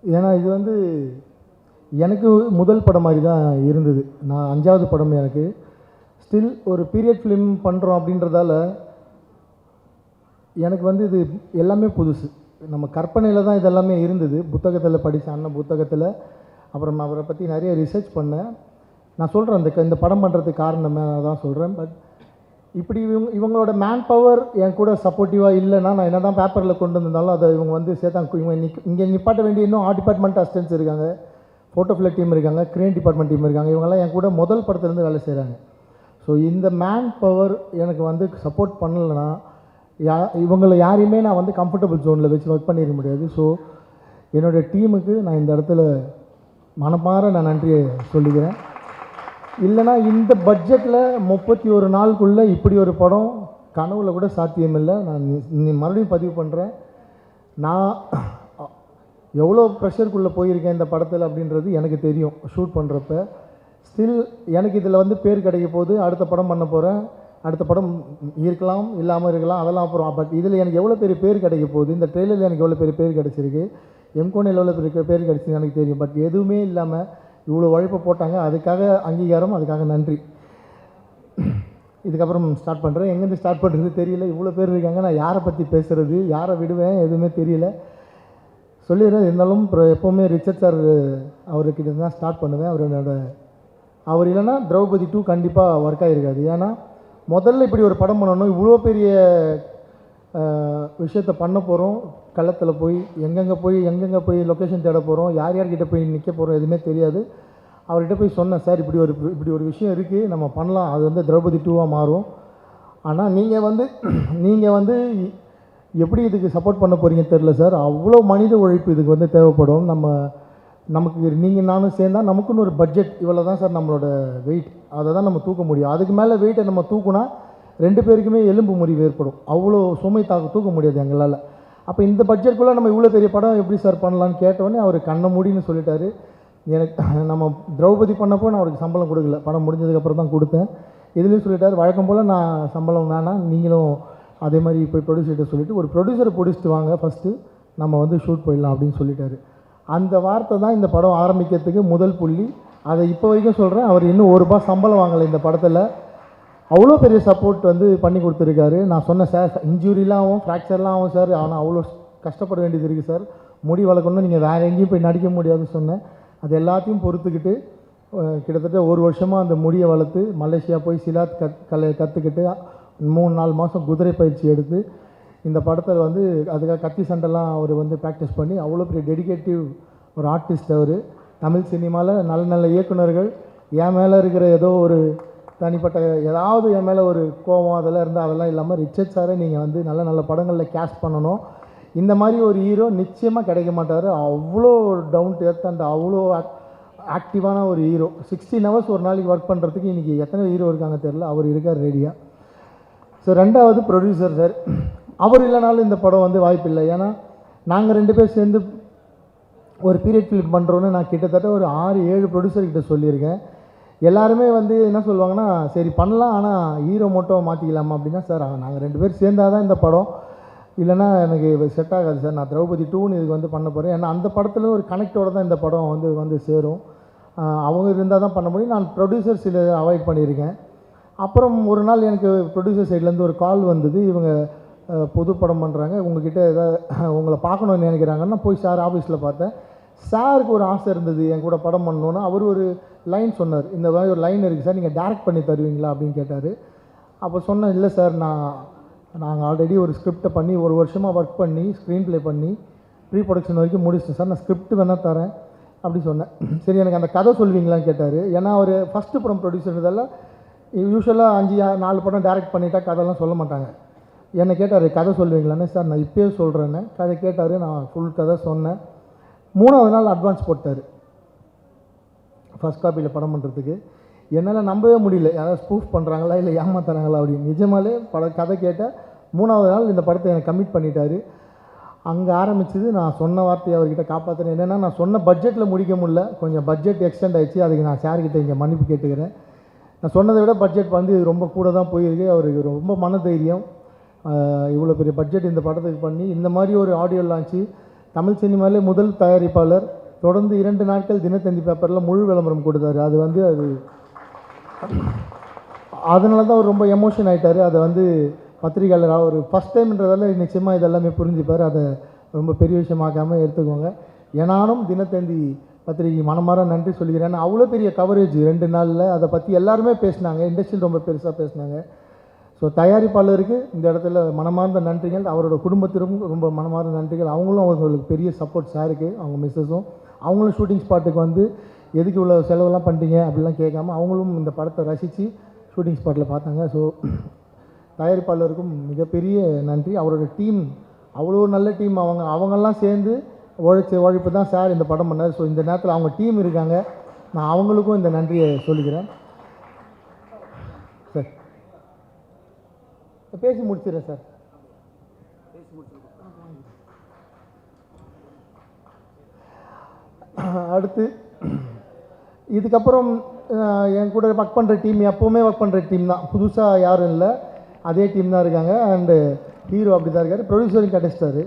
ஏன்னா இது வந்து எனக்கு முதல் படம் மாதிரி தான் இருந்தது. நான் 5வது படம் எனக்கு. ஸ்டில் ஒரு பீரியட் ஃபிலிம் பண்ணுறோம் அப்படின்றதால எனக்கு வந்து இது எல்லாமே புதுசு. நம்ம கற்பனையில் தான் இதெல்லாமே இருந்தது. புத்தகத்தில் படித்த அண்ணன் புத்தகத்தில் அப்புறம் அவரை பற்றி நிறைய ரிசர்ச் பண்ணேன். நான் சொல்கிறேன் இந்த படம் பண்ணுறதுக்கு காரணமே தான் சொல்கிறேன். பட் இப்படி இவங்களோட மேன் பவர் என் கூட சப்போர்ட்டிவாக இல்லைன்னா நான் என்ன தான் பேப்பரில் கொண்டு வந்திருந்தாலும் அதை இவங்க வந்து சேர்த்தாங்க. இவங்க இங்கே நிப்பாட்ட வேண்டிய இன்னும் டிபார்ட்மெண்ட் அசிஸ்டன்ஸ் இருக்காங்க, ஃபோட்டோ ஃபிளட் டீம் இருக்காங்க, க்ரேன் டிபார்ட்மெண்ட் டீம் இருக்காங்க. இவங்கெல்லாம் என் கூட முதல் படத்துலேருந்து வேலை செய்கிறாங்க. ஸோ இந்த மேன் பவர் எனக்கு வந்து சப்போர்ட் பண்ணலைன்னா இவங்களை யாரையுமே நான் வந்து கம்ஃபர்டபுள் ஜோனில் வச்சு ஒர்க் பண்ணிட முடியாது. ஸோ என்னுடைய டீமுக்கு நான் இந்த இடத்துல மனமார நான் நன்றியை சொல்லிக்கிறேன். இல்லைனா இந்த பட்ஜெட்டில் 31 நாளுக்குள்ளே இப்படி ஒரு படம் கனவுல கூட சாத்தியமில்லை. நான் மறுபடியும் பதிவு பண்ணுறேன். நான் எவ்வளோ ப்ரெஷருக்குள்ளே போயிருக்கேன் இந்த படத்தில் அப்படின்றது எனக்கு தெரியும். ஷூட் பண்ணுறப்ப ஸ்டில் எனக்கு இதில் வந்து பேர் கிடைக்க போது. அடுத்த படம் பண்ண போகிறேன். அடுத்த படம் இருக்கலாம், இல்லாமல் இருக்கலாம், அதெல்லாம் அப்புறம். பட் இதில் எனக்கு எவ்வளோ பெரிய பேர் கிடைக்க போகுது, இந்த ட்ரெயிலரில் எனக்கு எவ்வளோ பெரிய பேர் கிடச்சிருக்கு, எம்கோனில் எவ்வளோ பெரிய பேர் கிடச்சிருக்கு எனக்கு தெரியும். பட் எதுவுமே இல்லாமல் இவ்வளோ உழைப்பை போட்டாங்க. அதுக்காக அங்கீகாரம், அதுக்காக நன்றி. இதுக்கப்புறம் ஸ்டார்ட் பண்ணுறேன். எங்கேருந்து ஸ்டார்ட் பண்ணுறது தெரியல. இவ்வளோ பேர் இருக்காங்க, நான் யாரை பற்றி பேசுகிறது, யாரை விடுவேன், எதுவுமே தெரியல. சொல்லிடுறேன். இருந்தாலும் எப்போவுமே ரிச்சர்ட் சார் அவர்கிட்ட தான் ஸ்டார்ட் பண்ணுவேன். அவர் இல்லைன்னா திரௌபதி 2 கண்டிப்பாக ஒர்க் ஆகிருக்காது. ஏன்னா முதல்ல இப்படி ஒரு படம் பண்ணணும், இவ்வளோ பெரிய விஷயத்தை பண்ண போகிறோம். களத்தில் போய் எங்கெங்கே போய் லொக்கேஷன் தேட போகிறோம், யார்கிட்ட போய் நிற்க போகிறோம், எதுவுமே தெரியாது. அவர்கிட்ட போய் சொன்னேன், சார் இப்படி ஒரு விஷயம் இருக்குது, நம்ம பண்ணலாம், அது வந்து திரௌபதி 2வாக மாறும். ஆனால் நீங்கள் வந்து எப்படி இதுக்கு சப்போர்ட் பண்ண போகிறீங்கன்னு தெரில சார். அவ்வளோ மனித உழைப்பு இதுக்கு வந்து தேவைப்படும். நமக்கு நீங்கள் நானும் சேர்ந்தால் நமக்குன்னு ஒரு பட்ஜெட் இவ்வளோ தான் சார் நம்மளோட வெயிட், அதை தான் நம்ம தூக்க முடியும். அதுக்கு மேலே வெயிட்டை நம்ம தூக்குனா 2 பேருக்குமே எலும்பு முறிவு ஏற்படும். அவ்வளோ சுமை தூக்க முடியாது எங்களால். அப்போ இந்த பட்ஜெட்டுக்குள்ளே நம்ம இவ்வளோ பெரிய படம் எப்படி சார் பண்ணலான்னு கேட்டோடனே அவர் கண்ணை மூடின்னு சொல்லிட்டாரு. எனக்கு நம்ம திரௌபதி பண்ணப்போ நான் அவருக்கு சம்பளம் கொடுக்கல, படம் முடிஞ்சதுக்கப்புறம் தான் கொடுத்தேன். இதுலேயும் சொல்லிட்டார், வழக்கம் போல் நான் சம்பளம் வேணாம், நீங்களும் அதே மாதிரி போய் ப்ரொடியூசர்கிட்ட சொல்லிவிட்டு ஒரு ப்ரொடியூசரை பிடிச்சிட்டு வாங்க, ஃபஸ்ட்டு நம்ம வந்து ஷூட் போயிடலாம் அப்படின்னு சொல்லிட்டாரு. அந்த வார்த்தை தான் இந்த படம் ஆரம்பிக்கிறதுக்கு முதல் புள்ளி. அதை இப்போ வரைக்கும் சொல்கிறேன். அவர் இன்னும் ₹1 சம்பளம் வாங்கலை இந்த படத்தில். அவ்வளோ பெரிய சப்போர்ட் வந்து பண்ணி கொடுத்துருக்காரு. நான் சொன்னேன், சார் இன்ஜூரிலாம் ஆகும், ஃப்ராக்சர்லாம் ஆகும் சார், ஆனால் அவ்வளோ கஷ்டப்பட வேண்டியது இருக்குது சார், முடி வளர்க்கணும்னு நீங்கள் வேறு எங்கேயும் போய் நடிக்க முடியாதுன்னு சொன்னேன். அது எல்லாத்தையும் பொறுத்துக்கிட்டு கிட்டத்தட்ட 1 வருஷமாக அந்த முடியை வளர்த்து மலேசியா போய் சிலாத் கலையை கற்றுக்கிட்டு 3-4 மாதம் குதிரை பயிற்சி எடுத்து இந்த படத்தில் வந்து அதுக்காக கத்தி சண்டைலாம் அவர் வந்து ப்ராக்டிஸ் பண்ணி அவ்வளோ பெரிய டெடிகேட்டிவ் ஒரு ஆர்டிஸ்ட் அவர். தமிழ் சினிமாவில் நல்ல இயக்குநர்கள் என் மேலே இருக்கிற ஏதோ ஒரு தனிப்பட்ட ஏதாவது என் மேலே ஒரு கோபம் அதெல்லாம் இருந்தால் அதெல்லாம் இல்லாமல் ரிச்சர்ட் சாரை நீங்கள் வந்து நல்ல படங்களில் கேஸ்ட் பண்ணணும். இந்த மாதிரி ஒரு ஹீரோ நிச்சயமாக கிடைக்க மாட்டார். அவ்வளோ டவுன் டு எர்த் அண்ட் அவ்வளோ ஆக்டிவான ஒரு ஹீரோ. 16 ஹவர்ஸ் ஒரு நாளைக்கு ஒர்க் பண்ணுறதுக்கு இன்றைக்கி எத்தனை ஹீரோ இருக்காங்க தெரில, அவர் இருக்கார் ரெடியாக. ஸோ 2வது ப்ரொடியூசர் சார். அவர் இல்லைனாலும் இந்த படம் வந்து வாய்ப்பு இல்லை. ஏன்னா நாங்கள் 2 பேர் சேர்ந்து ஒரு பீரியட் ஃபிலிம் பண்ணுறோன்னு நான் கிட்டத்தட்ட ஒரு 6-7 ப்ரொடியூசர்கிட்ட சொல்லியிருக்கேன். எல்லாருமே வந்து என்ன சொல்லுவாங்கன்னா, சரி பண்ணலாம், ஆனால் ஹீரோ மட்டும் மாற்றிக்கலாமா அப்படின்னா, சார் நாங்கள் 2 பேர் சேர்ந்தால் தான் இந்த படம், இல்லைனா எனக்கு செட் ஆகாது சார், நான் திரௌபதி 2ன்னு இதுக்கு வந்து பண்ண போகிறேன். ஏன்னா அந்த படத்தில் ஒரு கனெக்டோடு தான் இந்த படம் வந்து சேரும். அவங்க இருந்தால் தான் பண்ண முடியும். நான் ப்ரொடியூசர் சில அவாய்ட் பண்ணியிருக்கேன். அப்புறம் ஒரு நாள் எனக்கு ப்ரொடியூசர் சைட்லேருந்து ஒரு கால் வந்தது, இவங்க புது படம் பண்ணுறாங்க, உங்ககிட்ட ஏதாவது உங்களை பார்க்கணுன்னு நினைக்கிறாங்கன்னா போய் சார் ஆஃபீஸில் பார்த்தேன். சாருக்கு ஒரு ஆசை இருந்தது என் கூட படம் பண்ணணுன்னு. அவர் ஒரு லைன் சொன்னார், இந்த மாதிரி ஒரு லைன் இருக்குது சார், நீங்கள் டேரக்ட் பண்ணி தருவீங்களா அப்படின்னு கேட்டார். அப்போ சொன்னேன், இல்லை சார், நாங்கள் ஆல்ரெடி ஒரு ஸ்கிரிப்டை பண்ணி 1 வருஷமாக ஒர்க் பண்ணி ஸ்க்ரீன் ப்ளே பண்ணி ப்ரீ ப்ரொடக்ஷன் வரைக்கும் முடிச்சிட்டேன் சார், நான் ஸ்கிரிப்ட் வேணால் தரேன் அப்படி சொன்னேன். சரி எனக்கு அந்த கதை சொல்வீங்களான்னு கேட்டார். ஏன்னா அவர் ஃபஸ்ட்டு படம் ப்ரொடியூசர்ன்றதால யூஸ்வலாக 5-4 படம் டேரக்ட் பண்ணிட்டா கதைலாம் சொல்ல மாட்டாங்க. என்னை கேட்டார், கதை சொல்வீங்களான்னு. சார் நான் இப்போயே சொல்கிறேன்னு கதை கேட்டார். நான் ஃபுல் கதை சொன்னேன். 3வது நாள் அட்வான்ஸ் போட்டார் ஃபஸ்ட் காப்பியில் படம் பண்ணுறதுக்கு. என்னால் நம்பவே முடியல, யாராவது ஸ்பூஃப் பண்ணுறாங்களா இல்லை ஏமாத்துறாங்களா அப்படின்னு. நிஜமாலே கதை கேட்டால் 3வது நாள் இந்த படத்தை எனக்கு கமிட் பண்ணிட்டார். அங்கே ஆரம்பிச்சது நான் சொன்ன வார்த்தையை அவர்கிட்ட காப்பாற்றினேன். என்னென்னா, நான் சொன்ன பட்ஜெட்டில் முடிக்க முடியல, கொஞ்சம் பட்ஜெட் எக்ஸ்டெண்ட் ஆகிடுச்சு. அதுக்கு நான் சார்கிட்ட இங்கே மன்னிப்பு கேட்டுக்கிறேன். நான் சொன்னதை விட பட்ஜெட் வந்து ரொம்ப கூட தான் போயிருக்கு. அவருக்கு ரொம்ப மன தைரியம். இவ்வளோ பெரிய பட்ஜெட் இந்த படத்துக்கு பண்ணி இந்த மாதிரி ஒரு ஆடியோ லான்ச்சு தமிழ் சினிமாவிலே முதல் தயாரிப்பாளர். தொடர்ந்து 2 நாட்கள் தினத்தந்தி பேப்பரில் முழு விளம்பரம் கொடுத்தாரு. அது அதனால தான் அவர் ரொம்ப எமோஷன் ஆகிட்டார். அதை பத்திரிகையாளர் அவர் ஃபஸ்ட் டைம்ன்றதால நிச்சயமாக இதெல்லாமே புரிஞ்சுப்பார். அதை ரொம்ப பெரிய விஷயமாக்காமல் எடுத்துக்கோங்க. ஏனானும் தினத்தந்தி பத்திரிகை மனமாற நன்றி சொல்லிக்கிறேன். அவ்வளோ பெரிய கவரேஜ் 2 நாளில் அதை பற்றி எல்லாருமே பேசினாங்க. இண்டஸ்ட்ரியில் ரொம்ப பெருசாக பேசினாங்க. ஸோ தயாரிப்பாளருக்கு இந்த இடத்துல மனமார்ந்த நன்றிகள். அவரோட குடும்பத்திற்கும் ரொம்ப மனமார்ந்த நன்றிகள். அவங்களுக்கு பெரிய சப்போர்ட் சாருக்கு, அவங்க மிஸ்ஸஸும். அவங்களும் ஷூட்டிங் ஸ்பாட்டுக்கு எதுக்கு இவ்வளோ செலவெல்லாம் பண்ணிட்டீங்க அப்படிலாம் கேட்காம அவங்களும் இந்த படத்தை ரசித்து ஷூட்டிங் ஸ்பாட்டில் பார்த்தாங்க. ஸோ தயாரிப்பாளருக்கும் மிகப்பெரிய நன்றி. அவரோட டீம் அவ்வளோ நல்ல டீம். அவங்கெல்லாம் சேர்ந்து உழைப்பு தான் சார் இந்த படம் பண்ணார். ஸோ இந்த நேரத்தில் அவங்க டீம் இருக்காங்க. நான் அவங்களுக்கும் இந்த நன்றியை சொல்லிக்கிறேன். சார் பேசி முடிச்சிடுறேன் சார். அடுத்து இதுக்கப்புறம் என் கூட ஒர்க் பண்ணுற டீம் எப்போவுமே ஒர்க் பண்ணுற டீம் தான். புதுசாக யாரும் இல்லை, அதே டீம் தான் இருக்காங்க. அண்டு ஹீரோ அப்படி தான் இருக்கார். ப்ரொடியூசரும் கிடச்சிட்டாரு.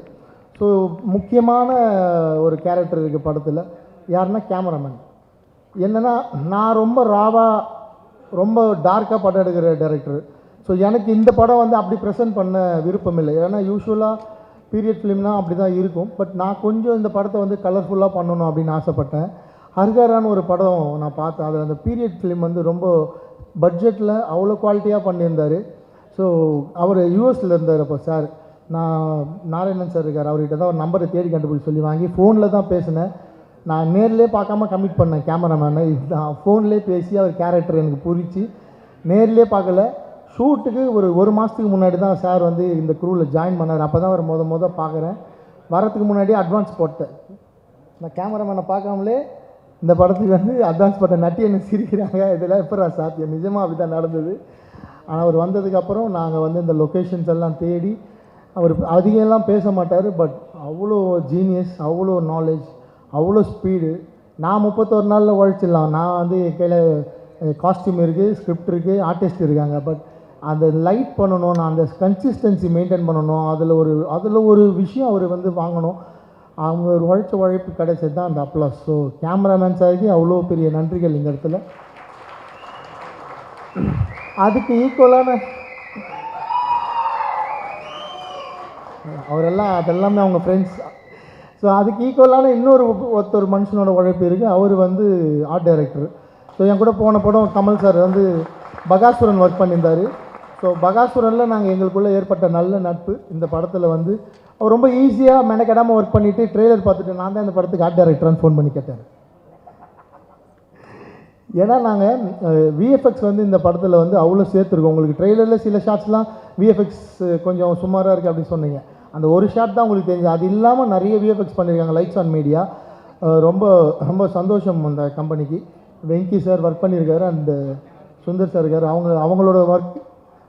ஸோ முக்கியமான ஒரு கேரக்டர் இருக்குது படத்தில். யாருன்னா கேமராமேன். என்னென்னா நான் ரொம்ப ராவாக ரொம்ப டார்க்காக படம் எடுக்கிற டைரக்டர். ஸோ எனக்கு இந்த படம் அப்படி ப்ரெசென்ட் பண்ண விருப்பம் இல்லை. ஏன்னா யூஸ்வலாக பீரியட் ஃபிலிம்னால் அப்படி தான் இருக்கும். பட் நான் கொஞ்சம் இந்த படத்தை கலர்ஃபுல்லாக பண்ணணும் அப்படின்னு ஆசைப்பட்டேன். ஹர்காரான்னு ஒரு படம் நான் பார்த்தேன். அதில் அந்த பீரியட் ஃபிலிம் ரொம்ப பட்ஜெட்டில் அவ்வளோ குவாலிட்டியாக பண்ணியிருந்தார். ஸோ அவர் யூஎஸில் இருந்தார். அப்போ சார் நான் நாராயணன் சார் இருக்கார், அவர்கிட்ட தான் ஒரு நம்பரை தேடி கண்டுபிடிச்சி சொல்லி வாங்கி ஃபோனில் தான் பேசினேன். நான் நேர்லேயே பார்க்காம கமிட் பண்ணேன் கேமராமேனை. நான் ஃபோன்லேயே பேசி அவர் கேரக்டர் எனக்கு புரிச்சு நேர்லேயே பார்க்கல. ஷூட்டுக்கு ஒரு மாதத்துக்கு முன்னாடி தான் சார் இந்த க்ரூவில் ஜாயின் பண்ணார். அப்போ தான் அவர் முத பார்க்குறேன். வரத்துக்கு முன்னாடியே அட்வான்ஸ் போட்டேன். நான் கேமராமேனை பார்க்காமலே இந்த படத்துக்கு அட்வான்ஸ் போட்ட நட்டி என்ன சிரிக்கிறாங்க. இதெல்லாம் எப்போ சாத்தியம்? நிஜமாக அப்படி தான் நடந்தது. ஆனால் அவர் வந்ததுக்கப்புறம் நாங்கள் இந்த லொக்கேஷன்ஸ் எல்லாம் தேடி, அவர் அதிகம்லாம் பேச மாட்டார். பட் அவ்வளோ ஜீனியஸ், அவ்வளோ நாலேஜ், அவ்வளோ ஸ்பீடு. நான் 31 நாளில் உழைச்சிடலாம். நான் என் கையில் காஸ்டியூம் இருக்குது, ஸ்கிரிப்ட் இருக்குது, ஆர்டிஸ்ட் இருக்காங்க. பட் அந்த லைட் பண்ணணும், நான் அந்த கன்சிஸ்டன்சி மெயின்டைன் பண்ணணும். அதில் ஒரு விஷயம் அவர் வாங்கணும். அவங்க ஒரு உழைப்பு கிடைச்சது தான் அந்த அப்ளாஸ். ஸோ கேமராமேன் சாருக்கு அவ்வளோ பெரிய நன்றிகள் இந்த இடத்துல. அதுக்கு ஈக்குவலான அவரெல்லாம் அதெல்லாமே அவங்க ஃப்ரெண்ட்ஸ். ஸோ அதுக்கு ஈக்குவலான ஒருத்தர் மனுஷனோட உழைப்பு இருக்குது. அவர் ஆர்ட் டைரக்டர். ஸோ என் கூட போன படம் கமல் சார் பகாசுரன் ஒர்க் பண்ணியிருந்தார். ஸோ பகாசுரனில் நாங்கள் எங்களுக்குள்ளே ஏற்பட்ட நல்ல நட்பு. இந்த படத்தில் அவர் ரொம்ப ஈஸியாக மெனக்கெடாமல் ஒர்க் பண்ணிவிட்டு ட்ரெய்லர் பார்த்துட்டு நான் தான் இந்த படத்துக்கு ஆர்ட் டைரக்டரான்னு ஃபோன் பண்ணி கேட்டார். ஏன்னா நாங்கள் விஎஃப்எக்ஸ் இந்த படத்தில் அவ்வளோ சேர்த்துருக்கோம். உங்களுக்கு ட்ரெய்லரில் சில ஷாட்ஸ்லாம் விஎஃப்எக்ஸ் கொஞ்சம் சுமாராக இருக்குது அப்படின்னு சொன்னீங்க. அந்த ஒரு ஷாட் தான் உங்களுக்கு தெரிஞ்சு. அது இல்லாமல் நிறைய விஎஃப்எக்ஸ் பண்ணியிருக்காங்க லைட்ஸ் ஆன் மீடியா. ரொம்ப ரொம்ப சந்தோஷம் அந்த கம்பெனிக்கு. வெங்கி சார் ஒர்க் பண்ணியிருக்காரு, அண்டு சுந்தர் சார் இருக்கார். அவங்களோட ஒர்க்.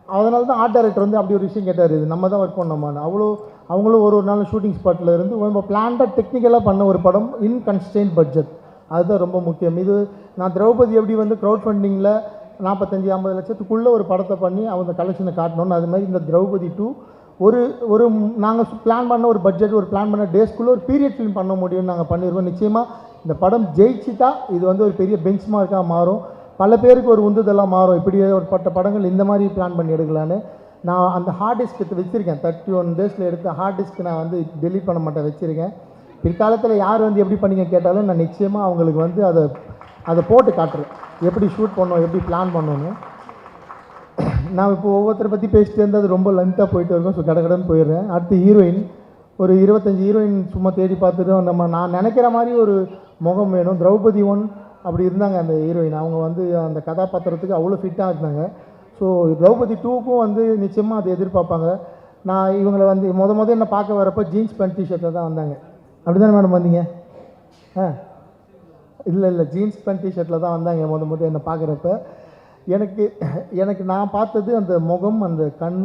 அதனால தான் ஆர்ட் டைரக்டர் அப்படி ஒரு விஷயம் கேட்டார், இது நம்ம தான் ஒர்க் பண்ணோமான்னு. அவங்களும் ஒரு நாள் ஷூட்டிங் ஸ்பாட்டில் இருந்து ரொம்ப பிளான்டாக டெக்னிக்கலாக பண்ண ஒரு படம் இன் கன்ஸ்டெயின்ட் பட்ஜெட். அதுதான் ரொம்ப முக்கியம். இது நான் திரௌபதி எப்படி க்ரௌட் ஃபண்டிங்கில் 45-50 லட்சத்துக்குள்ளே ஒரு படத்தை பண்ணி அவங்க கலெக்ஷனை காட்டணும்னு, அது மாதிரி இந்த திரௌபதி 2 ஒரு நாங்கள் பிளான் பண்ண ஒரு பட்ஜெட், ஒரு பிளான் பண்ண டேஸ்க்குள்ளே ஒரு பீரியட் ஃபிலிம் பண்ண முடியும்னு நாங்கள் பண்ணிடுவோம். நிச்சயமாக இந்த படம் ஜெயிச்சுட்டா இது ஒரு பெரிய பெஞ்ச் மார்க்காக மாறும். பல பேருக்கு ஒரு உந்துதலாக மாறும். இப்படி ஒரு படங்கள் இந்த மாதிரி பிளான் பண்ணி எடுக்கலான்னு. நான் அந்த ஹார்ட் டிஸ்க் வச்சுருக்கேன். 31 டேஸில் எடுத்த ஹார்ட் டிஸ்க் நான் டெலீட் பண்ண மாட்டேன், வச்சுருக்கேன். பிற்காலத்தில் யார் எப்படி பண்ணிங்க கேட்டாலும் நான் நிச்சயமாக அவங்களுக்கு அதை போட்டு காட்டுறேன், எப்படி ஷூட் பண்ணோம், எப்படி பிளான் பண்ணணும். நான் இப்போ ஒவ்வொருத்தரை பற்றி பேசிட்டு இருந்தது ரொம்ப லென்த்தாக போயிட்டு இருக்கும். ஸோ கடகடன்னு போயிடுறேன். அடுத்து ஹீரோயின். ஒரு 25 ஹீரோயின் சும்மா தேடி பார்த்துட்டு நான் நினைக்கிற மாதிரி ஒரு முகம் வேணும். திரௌபதி 1 அப்படி இருந்தாங்க அந்த ஹீரோயின். அவங்க அந்த கதாபாத்திரத்துக்கு அவ்வளோ ஃபிட்டாக இருந்தாங்க. ஸோ திரௌபதி 2க்கும் நிச்சயமாக அதை எதிர்பார்ப்பாங்க. நான் இவங்களை முத என்னை பார்க்க வரப்போ ஜீன்ஸ் பேண்ட் டிஷர்ட்டில் தான் வந்தாங்க. அப்படி தானே மேடம் வந்தீங்க? இல்லை ஜீன்ஸ் பேண்ட் டிஷர்ட்டில் தான் வந்தாங்க முத என்னை பார்க்குறப்ப. எனக்கு நான் பார்த்தது அந்த முகம், அந்த கண்.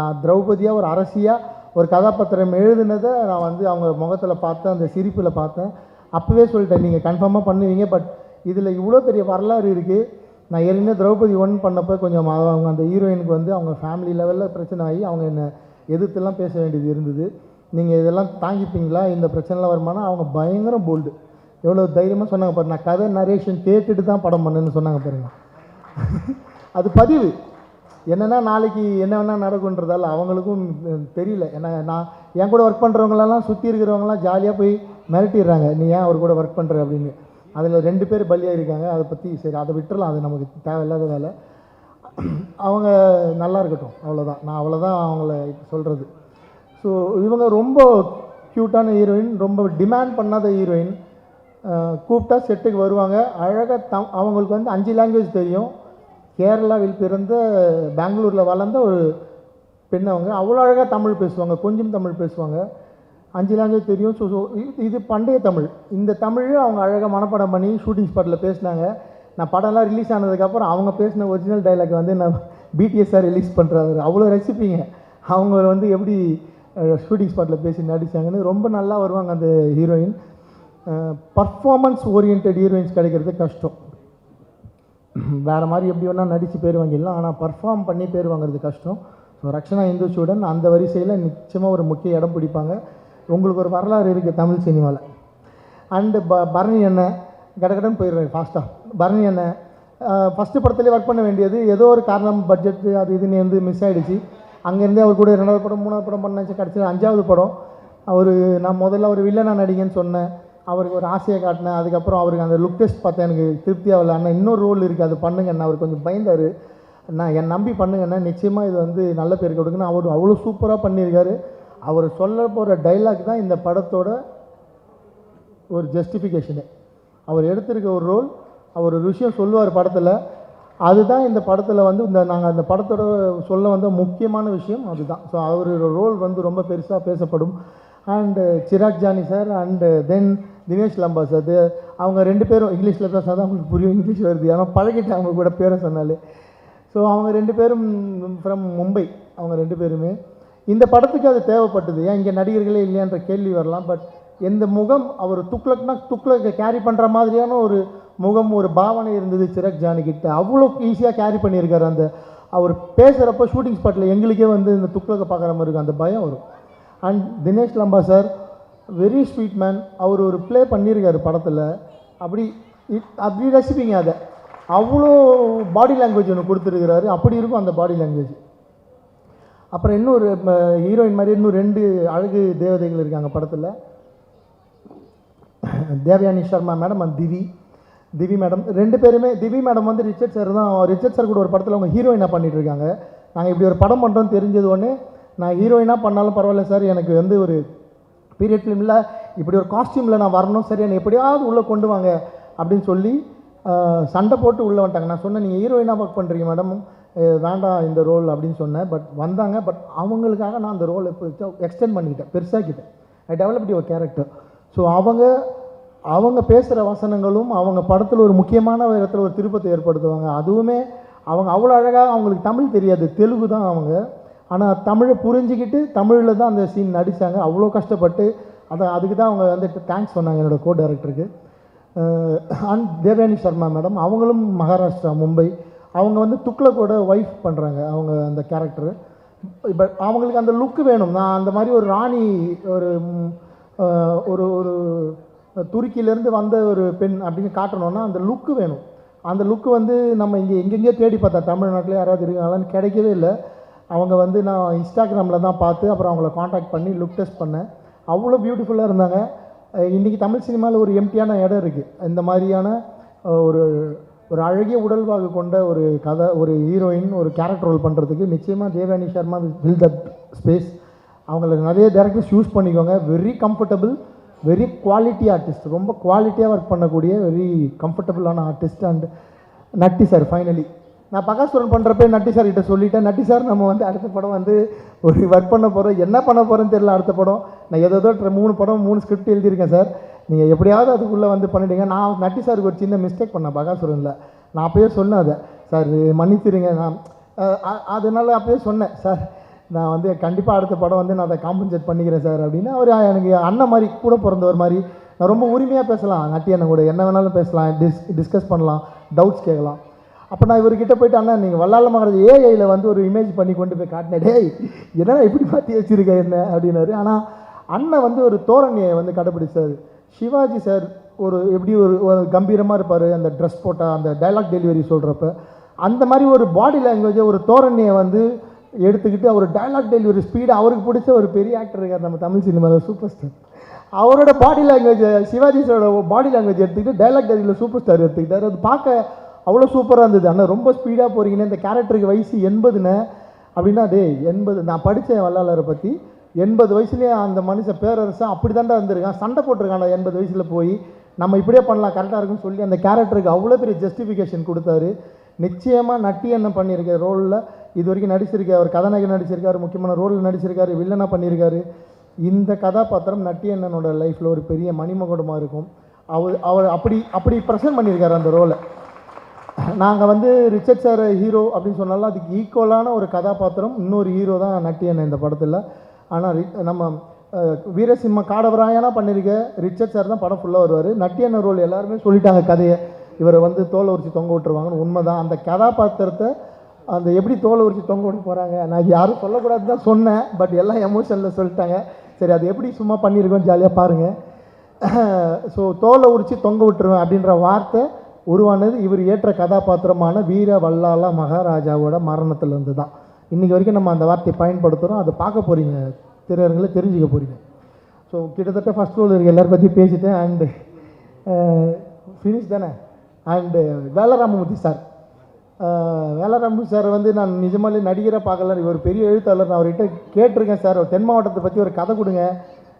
நான் திரௌபதியாக ஒரு அரசியாக ஒரு கதாபாத்திரம் எழுதுனதை நான் அவங்க முகத்தில் பார்த்தேன், அந்த சிரிப்பில் பார்த்தேன். அப்போவே சொல்லிட்டேன், நீங்கள் கன்ஃபார்மாக பண்ணுவீங்க. பட் இதில் இவ்வளோ பெரிய வரலாறு இருக்குது. நான் ஏற்கனவே திரௌபதி 1 பண்ணப்போ கொஞ்சம் அவங்க அந்த ஹீரோயினுக்கு அவங்க ஃபேமிலி லெவலில் பிரச்சனை ஆகி அவங்க என்னை எதிர்த்துலாம் பேச வேண்டியது இருந்தது. நீங்கள் இதெல்லாம் தாங்கிப்பீங்களா, இந்த பிரச்சனைலாம் வருமானா அவங்க பயங்கரம் போல்டு. எவ்வளோ தைரியமாக சொன்னாங்க பாருங்க. நான் கதை நரேஷன் கேட்டுட்டு தான் படம் பண்ணேன்னு சொன்னாங்க பாருங்க. அது பதிவு என்னென்னா நாளைக்கு என்ன வேணால் நடக்குன்றதால அவங்களுக்கும் தெரியல. ஏன்னா நான் என் கூட ஒர்க் பண்ணுறவங்களெல்லாம் சுற்றி இருக்கிறவங்களாம் ஜாலியாக போய் மிரட்டிடுறாங்க, நீ ஏன் அவர் கூட ஒர்க் பண்ணுற அப்படின்னு. அதில் 2 பேர் பலியாக இருக்காங்க. அதை பற்றி சரி அதை விட்டுறலாம், அது நமக்கு தேவையில்லாத வேலை. அவங்க நல்லா இருக்கட்டும், அவ்வளோதான். நான் அவ்வளோதான் அவங்கள சொல்கிறது. ஸோ இவங்க ரொம்ப க்யூட்டான ஹீரோயின், ரொம்ப டிமாண்ட் பண்ணாத ஹீரோயின். கூப்பிட்டா செட்டுக்கு வருவாங்க. அழகாக அவங்களுக்கு வந்து 5 லாங்குவேஜ் தெரியும். கேரளாவில் பிறந்த பெங்களூரில் வளர்ந்த ஒரு பெண். அவங்க அவ்வளோ அழகாக தமிழ் பேசுவாங்க, கொஞ்சம் தமிழ் பேசுவாங்க. 5 லாங்குவேஜ் தெரியும். ஸோ இது பண்டைய தமிழ். இந்த தமிழ் அவங்க அழகாக மனப்பாடம் பண்ணி ஷூட்டிங் ஸ்பாட்டில் பேசினாங்க. நான் படம்லாம் ரிலீஸ் ஆனதுக்கப்புறம் அவங்க பேசின ஒரிஜினல் டைலாக் வந்து நான் பிடிஎஸ்ஆர் ரிலீஸ் பண்ணுறாரு. அவ்வளோ ரசிப்பீங்க அவங்க வந்து எப்படி ஷூட்டிங் ஸ்பாட்டில் பேசி நடித்தாங்கன்னு. ரொம்ப நல்லா வருவாங்க அந்த ஹீரோயின். பர்ஃபார்மன்ஸ் ஓரியன்ட் ஹீரோயின்ஸ் கிடைக்கிறது கஷ்டம். வேறு மாதிரி எப்படி வேணால் நடித்து பேர் வாங்கிடலாம், ஆனால் பர்ஃபார்ம் பண்ணி பேர் வாங்குறது கஷ்டம். ஸோ ரக்ஷனா இந்துச்சூடன் அந்த வரிசையில் நிச்சயமாக ஒரு முக்கிய இடம் பிடிப்பாங்க. உங்களுக்கு ஒரு வரலாறு இருக்குது தமிழ் சினிமாவில். அண்டு பரணி அண்ணன் கடகடன் போயிடுவேன் ஃபாஸ்ட்டாக. பரணி அண்ணன் ஃபஸ்ட்டு படத்துலேயே ஒர்க் பண்ண வேண்டியது ஏதோ ஒரு காரணம், பட்ஜெட்டு அது இதுன்னு வந்து மிஸ் ஆகிடுச்சு. அங்கேருந்தே அவர் கூட 2வது படம் 3வது படம் பண்ணாச்சு. கடைசியில் 5வது படம் நான் முதல்ல ஒரு வில்லனாக நடிகன்னு சொன்னேன். அவருக்கு ஒரு ஆசையை காட்டினேன். அதுக்கப்புறம் அவருக்கு அந்த லுக் டெஸ்ட் பார்த்தேன், எனக்கு திருப்தியாகல. அண்ணா இன்னொரு ரோல் இருக்குது, அது பண்ணுங்கண்ணா. அவர் கொஞ்சம் பயந்தார். நான் என் நம்பி பண்ணுங்கண்ணா, நிச்சயமாக இது வந்து நல்ல பேர் கொடுக்குன்னு. அவர் அவ்வளோ சூப்பராக பண்ணியிருக்காரு. அவர் சொல்ல போகிற டைலாக் தான் இந்த படத்தோட ஒரு ஜஸ்டிஃபிகேஷனு. அவர் எடுத்திருக்க ஒரு ரோல், அவர் ஒரு விஷயம் சொல்லுவார் படத்தில், அதுதான் இந்த படத்தில் வந்து நாங்கள் அந்த படத்தோட சொல்ல வந்த முக்கியமான விஷயம் அதுதான். ஸோ அவரோட ரோல் வந்து ரொம்ப பெருசாக பேசப்படும். And Chirag Jani sir and then Dinesh Lamba sir, அவங்க 2 பேரும் இங்கிலீஷில் தான் சார், அவங்களுக்கு புரியும், இங்கிலீஷ் வருது, ஆனால் பழகிட்டு அவங்க கூட பேரை சொன்னாலே. ஸோ அவங்க 2 பேரும் ஃப்ரம் மும்பை. அவங்க 2 பேருமே இந்த படத்துக்கு அது தேவைப்பட்டது. ஏன் இங்கே நடிகர்களே இல்லையான்ற கேள்வி வரலாம். பட் எந்த முகம் அவர் துக்ளக்கை கேரி பண்ணுற மாதிரியான ஒரு முகம், ஒரு பாவனை இருந்தது சிராக் ஜானிக்கிட்ட. அவ்வளோ ஈஸியாக கேரி பண்ணியிருக்காரு. அந்த அவர் பேசுகிறப்போ ஷூட்டிங் ஸ்பாட்டில் எங்களுக்கே வந்து இந்த துக்ளக்கை பார்க்குற மாதிரி இருக்கும், அந்த பயம் வரும். And Dinesh Lamba sir very sweet man. அவர் ஒரு ப்ளே பண்ணியிருக்காரு படத்தில், அப்படி ரசிப்பீங்க அதை. அவ்வளோ பாடி லாங்குவேஜ் ஒன்று கொடுத்துருக்கிறாரு, அப்படி இருக்கும் அந்த பாடி லாங்குவேஜ். அப்புறம் இன்னொரு ஹீரோயின் மாதிரி இன்னும் 2 அழகு தேவதைகள் இருக்காங்க படத்தில். Devayani Sharma madam and Divi madam 2 பேருமே. திவி மேடம் வந்து ரிச்சர்ட் சார் கூட ஒரு படத்தில் அவங்க ஹீரோயினாக பண்ணிகிட்டு இருக்காங்க. நாங்கள் இப்படி ஒரு படம் பண்ணுறோன்னு தெரிஞ்சது ஒன்று, நான் ஹீரோயினாக பண்ணாலும் பரவாயில்ல சார், எனக்கு வந்து ஒரு பீரியட் ஃபிலிமில் இப்படி ஒரு காஸ்டியூமில் நான் வரணும், சரி என்னை எப்படியாவது உள்ளே கொண்டு வாங்க அப்படின்னு சொல்லி சண்டை போட்டு உள்ளே வந்துட்டாங்க. நான் சொன்னேன், நீங்கள் ஹீரோயினாக ஒர்க் பண்ணுறீங்க மேடம், வேண்டாம் இந்த ரோல் அப்படின்னு சொன்னேன். பட் வந்தாங்க. பட் அவங்களுக்காக நான் அந்த ரோலை எக்ஸ்டெண்ட் பண்ணிக்கிட்டேன், பெருசாக்கிட்டேன். ஐ டெவலப்ட் யுவர் கேரக்டர். ஸோ அவங்க பேசுகிற வசனங்களும் அவங்க படத்தில் ஒரு முக்கியமான விதத்தில் ஒரு திருப்பத்தை ஏற்படுத்துவாங்க. அதுவுமே அவங்க அவ்வளோ அழகாக, அவங்களுக்கு தமிழ் தெரியாது, தெலுங்கு தான் அவங்க, ஆனால் தமிழை புரிஞ்சிக்கிட்டு தமிழில் தான் அந்த சீன் நடித்தாங்க. அவ்வளோ கஷ்டப்பட்டு அதுக்கு தான் அவங்க வந்து தேங்க்ஸ் சொன்னாங்க என்னோடய கோ டைரக்டருக்கு. அண்ட் தேவயானி சர்மா மேடம், அவங்களும் மகாராஷ்டிரா மும்பை. அவங்க வந்து துக்ளக்கோட ஒய்ஃப் பண்ணுறாங்க அவங்க அந்த கேரக்டரு. பட் அவங்களுக்கு அந்த லுக்கு வேணும். நான் அந்த மாதிரி ஒரு ராணி, ஒரு ஒரு துருக்கியிலேருந்து வந்த ஒரு பெண் அப்படின்னு காட்டணுன்னா அந்த லுக்கு வேணும். அந்த லுக்கு வந்து நம்ம எங்கெங்கேயோ தேடி பார்த்தா தமிழ்நாட்டில் யாராவது இருக்காங்களான்னு கிடைக்கவே இல்லை. அவங்க வந்து நான் இன்ஸ்டாகிராமில் தான் பார்த்து அப்புறம் அவங்கள காண்டாக்ட் பண்ணி லுக் டெஸ்ட் பண்ணேன். அவ்வளோ பியூட்டிஃபுல்லாக இருந்தாங்க. இன்றைக்கி தமிழ் சினிமாவில் ஒரு எம்டியான இடம் இருக்குது. இந்த மாதிரியான ஒரு அழகிய உடல்வாகு கொண்ட ஒரு கதை, ஒரு ஹீரோயின், ஒரு கேரக்டர் ரோல் பண்ணுறதுக்கு நிச்சயமாக Devayani Sharma fill that space. அவங்களுக்கு நிறைய டேரக்டர்ஸ் யூஸ் பண்ணிக்கோங்க. Very comfortable, very quality artist, ரொம்ப குவாலிட்டியாக ஒர்க் பண்ணக்கூடிய வெரி கம்ஃபர்டபுளான artist. And Natty sir finally நான் பகாசுரன் பண்ணுறப்ப நட்டி சார் கிட்ட சொல்லிட்டேன், நட்டி சார் நம்ம வந்து அடுத்த படம் வந்து ஒரு ஒர்க் பண்ண போகிறோம், என்ன பண்ண போகிறேன்னு தெரியல. அடுத்த படம் நான் ஏதோ 3 ஸ்கிரிப்ட் எழுதியிருக்கேன் சார், நீங்கள் எப்படியாவது அதுக்குள்ளே வந்து பண்ணிவிடுங்க. நான் நட்டி சாருக்கு ஒரு சின்ன மிஸ்டேக் பண்ணேன் பகாசுரனில். நான் அப்போயே சொன்னேன் அதை, சார் மன்னிச்சிருங்க. நான் அதனால அப்போயே சொன்னேன், சார் நான் வந்து கண்டிப்பாக அடுத்த படம் வந்து நான் அதை காம்பன்சேட் பண்ணிக்கிறேன் சார் அப்படின்னு. அவர் எனக்கு அண்ணன் மாதிரி, கூட பிறந்தவர் மாதிரி. நான் ரொம்ப உரிமையாக பேசலாம் நட்டி அண்ணன் கூட, என்ன வேணாலும் பேசலாம், டிஸ்கஸ் பண்ணலாம், டவுட்ஸ் கேட்கலாம். அப்போ நான் இவர்கிட்ட போய்ட்டு, அண்ணா நீங்கள் வல்லால மகாராஜ் ஏஐயில் வந்து ஒரு இமேஜ் பண்ணி கொண்டு போய் காட்டினேன், டேய் என்னடா இப்படி பார்த்து வச்சுருக்கேன் என்ன அப்படின்னாரு. ஆனால் அண்ணன் வந்து ஒரு தோரணையை வந்து கடைப்பிடிச்சார். சிவாஜி சார் எப்படி ஒரு கம்பீரமாக இருப்பார், அந்த ட்ரெஸ் போட்டால் அந்த டைலாக் டெலிவரி சொல்கிறப்ப அந்த மாதிரி ஒரு பாடி லாங்குவேஜை ஒரு தோரணையை வந்து எடுத்துக்கிட்டு அவர் டைலாக் டெலிவரி ஸ்பீடு, அவருக்கு பிடிச்ச ஒரு பெரிய ஆக்டர் இருக்கார் நம்ம தமிழ் சினிமாவில், சூப்பர் ஸ்டார். அவரோட பாடி லாங்குவேஜ், சிவாஜி சாரோட பாடி லாங்குவேஜ் எடுத்துக்கிட்டு டைலாக் டெலிவரியில் சூப்பர் ஸ்டார் எடுத்துக்கிட்டார். அது பார்க்க அவ்வளோ சூப்பராக இருந்தது. ஆனால் ரொம்ப ஸ்பீடாக போகிறீங்கன்னு, இந்த கேரக்டருக்கு வயசு 80ன்னு அப்படின்னா, 80 நான் படித்தேன் வல்லாளரை பற்றி, 80 வயசுலேயே அந்த மனுஷன் பேரரசன் அப்படி தாண்டா இருந்திருக்கான், சண்டை போட்டிருக்கான் 80 வயசில் போய், நம்ம இப்படியே பண்ணலாம் கரெக்டாக இருக்குன்னு சொல்லி அந்த கேரக்டருக்கு அவ்வளோ பெரிய ஜஸ்டிஃபிகேஷன் கொடுத்தாரு. நிச்சயமாக நட்டி என்ன பண்ணியிருக்க ரோலில் இது வரைக்கும் நடிச்சிருக்காரு, அவர் கதாநாயகன் நடிச்சிருக்காரு, முக்கியமான ரோலில் நடிச்சிருக்காரு, வில்லனாக பண்ணியிருக்காரு. இந்த கதாபாத்திரம் நட்டி அண்ணனோட லைஃப்பில் ஒரு பெரிய மணிமகுடமாக இருக்கும். அவர் அப்படி ப்ரெசென்ட் பண்ணியிருக்காரு அந்த ரோலை. நாங்கள் வந்து ரிச்சர்ட் சார் ஹீரோ அப்படின்னு சொன்னாலும் அதுக்கு ஈக்குவலான ஒரு கதாபாத்திரம் இன்னொரு ஹீரோ தான் நட்டி அண்ணன் இந்த படத்தில். ஆனால் நம்ம வீரசிம்ம காடவராயனா பண்ணியிருக்க ரிச்சர்ட் சார் தான் படம் ஃபுல்லாக வருவார். நட்டி அண்ணன் ரோல் எல்லாருமே சொல்லிட்டாங்க கதையை, இவரை வந்து தோலை உரிச்சு தொங்க விட்டுருவாங்கன்னு. உண்மை தான். அந்த கதாபாத்திரத்தை அந்த எப்படி தோலை உரிச்சு தொங்க விட்டு போகிறாங்க, நான் யாரும் சொல்லக்கூடாது தான் சொன்னேன், பட் எல்லாம் எமோஷனில் சொல்லிட்டாங்க. சரி, அது எப்படி சும்மா பண்ணியிருக்கோம், ஜாலியாக பாருங்கள். ஸோ தோலை உரிச்சு தொங்க விட்டுருவேன் அப்படின்ற வார்த்தை உருவானது இவர் ஏற்ற கதாபாத்திரமான வீர வல்லாள மகாராஜாவோட மரணத்துலேருந்து தான். இன்றைக்கி வரைக்கும் நம்ம அந்த வார்த்தையை பயன்படுத்துகிறோம். அதை பார்க்க போகிறீங்க, திரையரங்களை தெரிஞ்சுக்க போகிறீங்க. ஸோ கிட்டத்தட்ட ஃபஸ்ட் ரோல் இருக்க எல்லாரும் பற்றி பேசிட்டேன். அண்டு ஃபினிஷ் தானே. And Vela Ramamoorthy sir, Vela Ramamoorthy sir வந்து நான் நிஜமாலே நடிகராக பார்க்கல, இவர் பெரிய எழுத்தாளர். நான் அவர்கிட்ட கேட்டிருக்கேன், சார் தென் மாவட்டத்தை பற்றி ஒரு கதை கொடுங்க,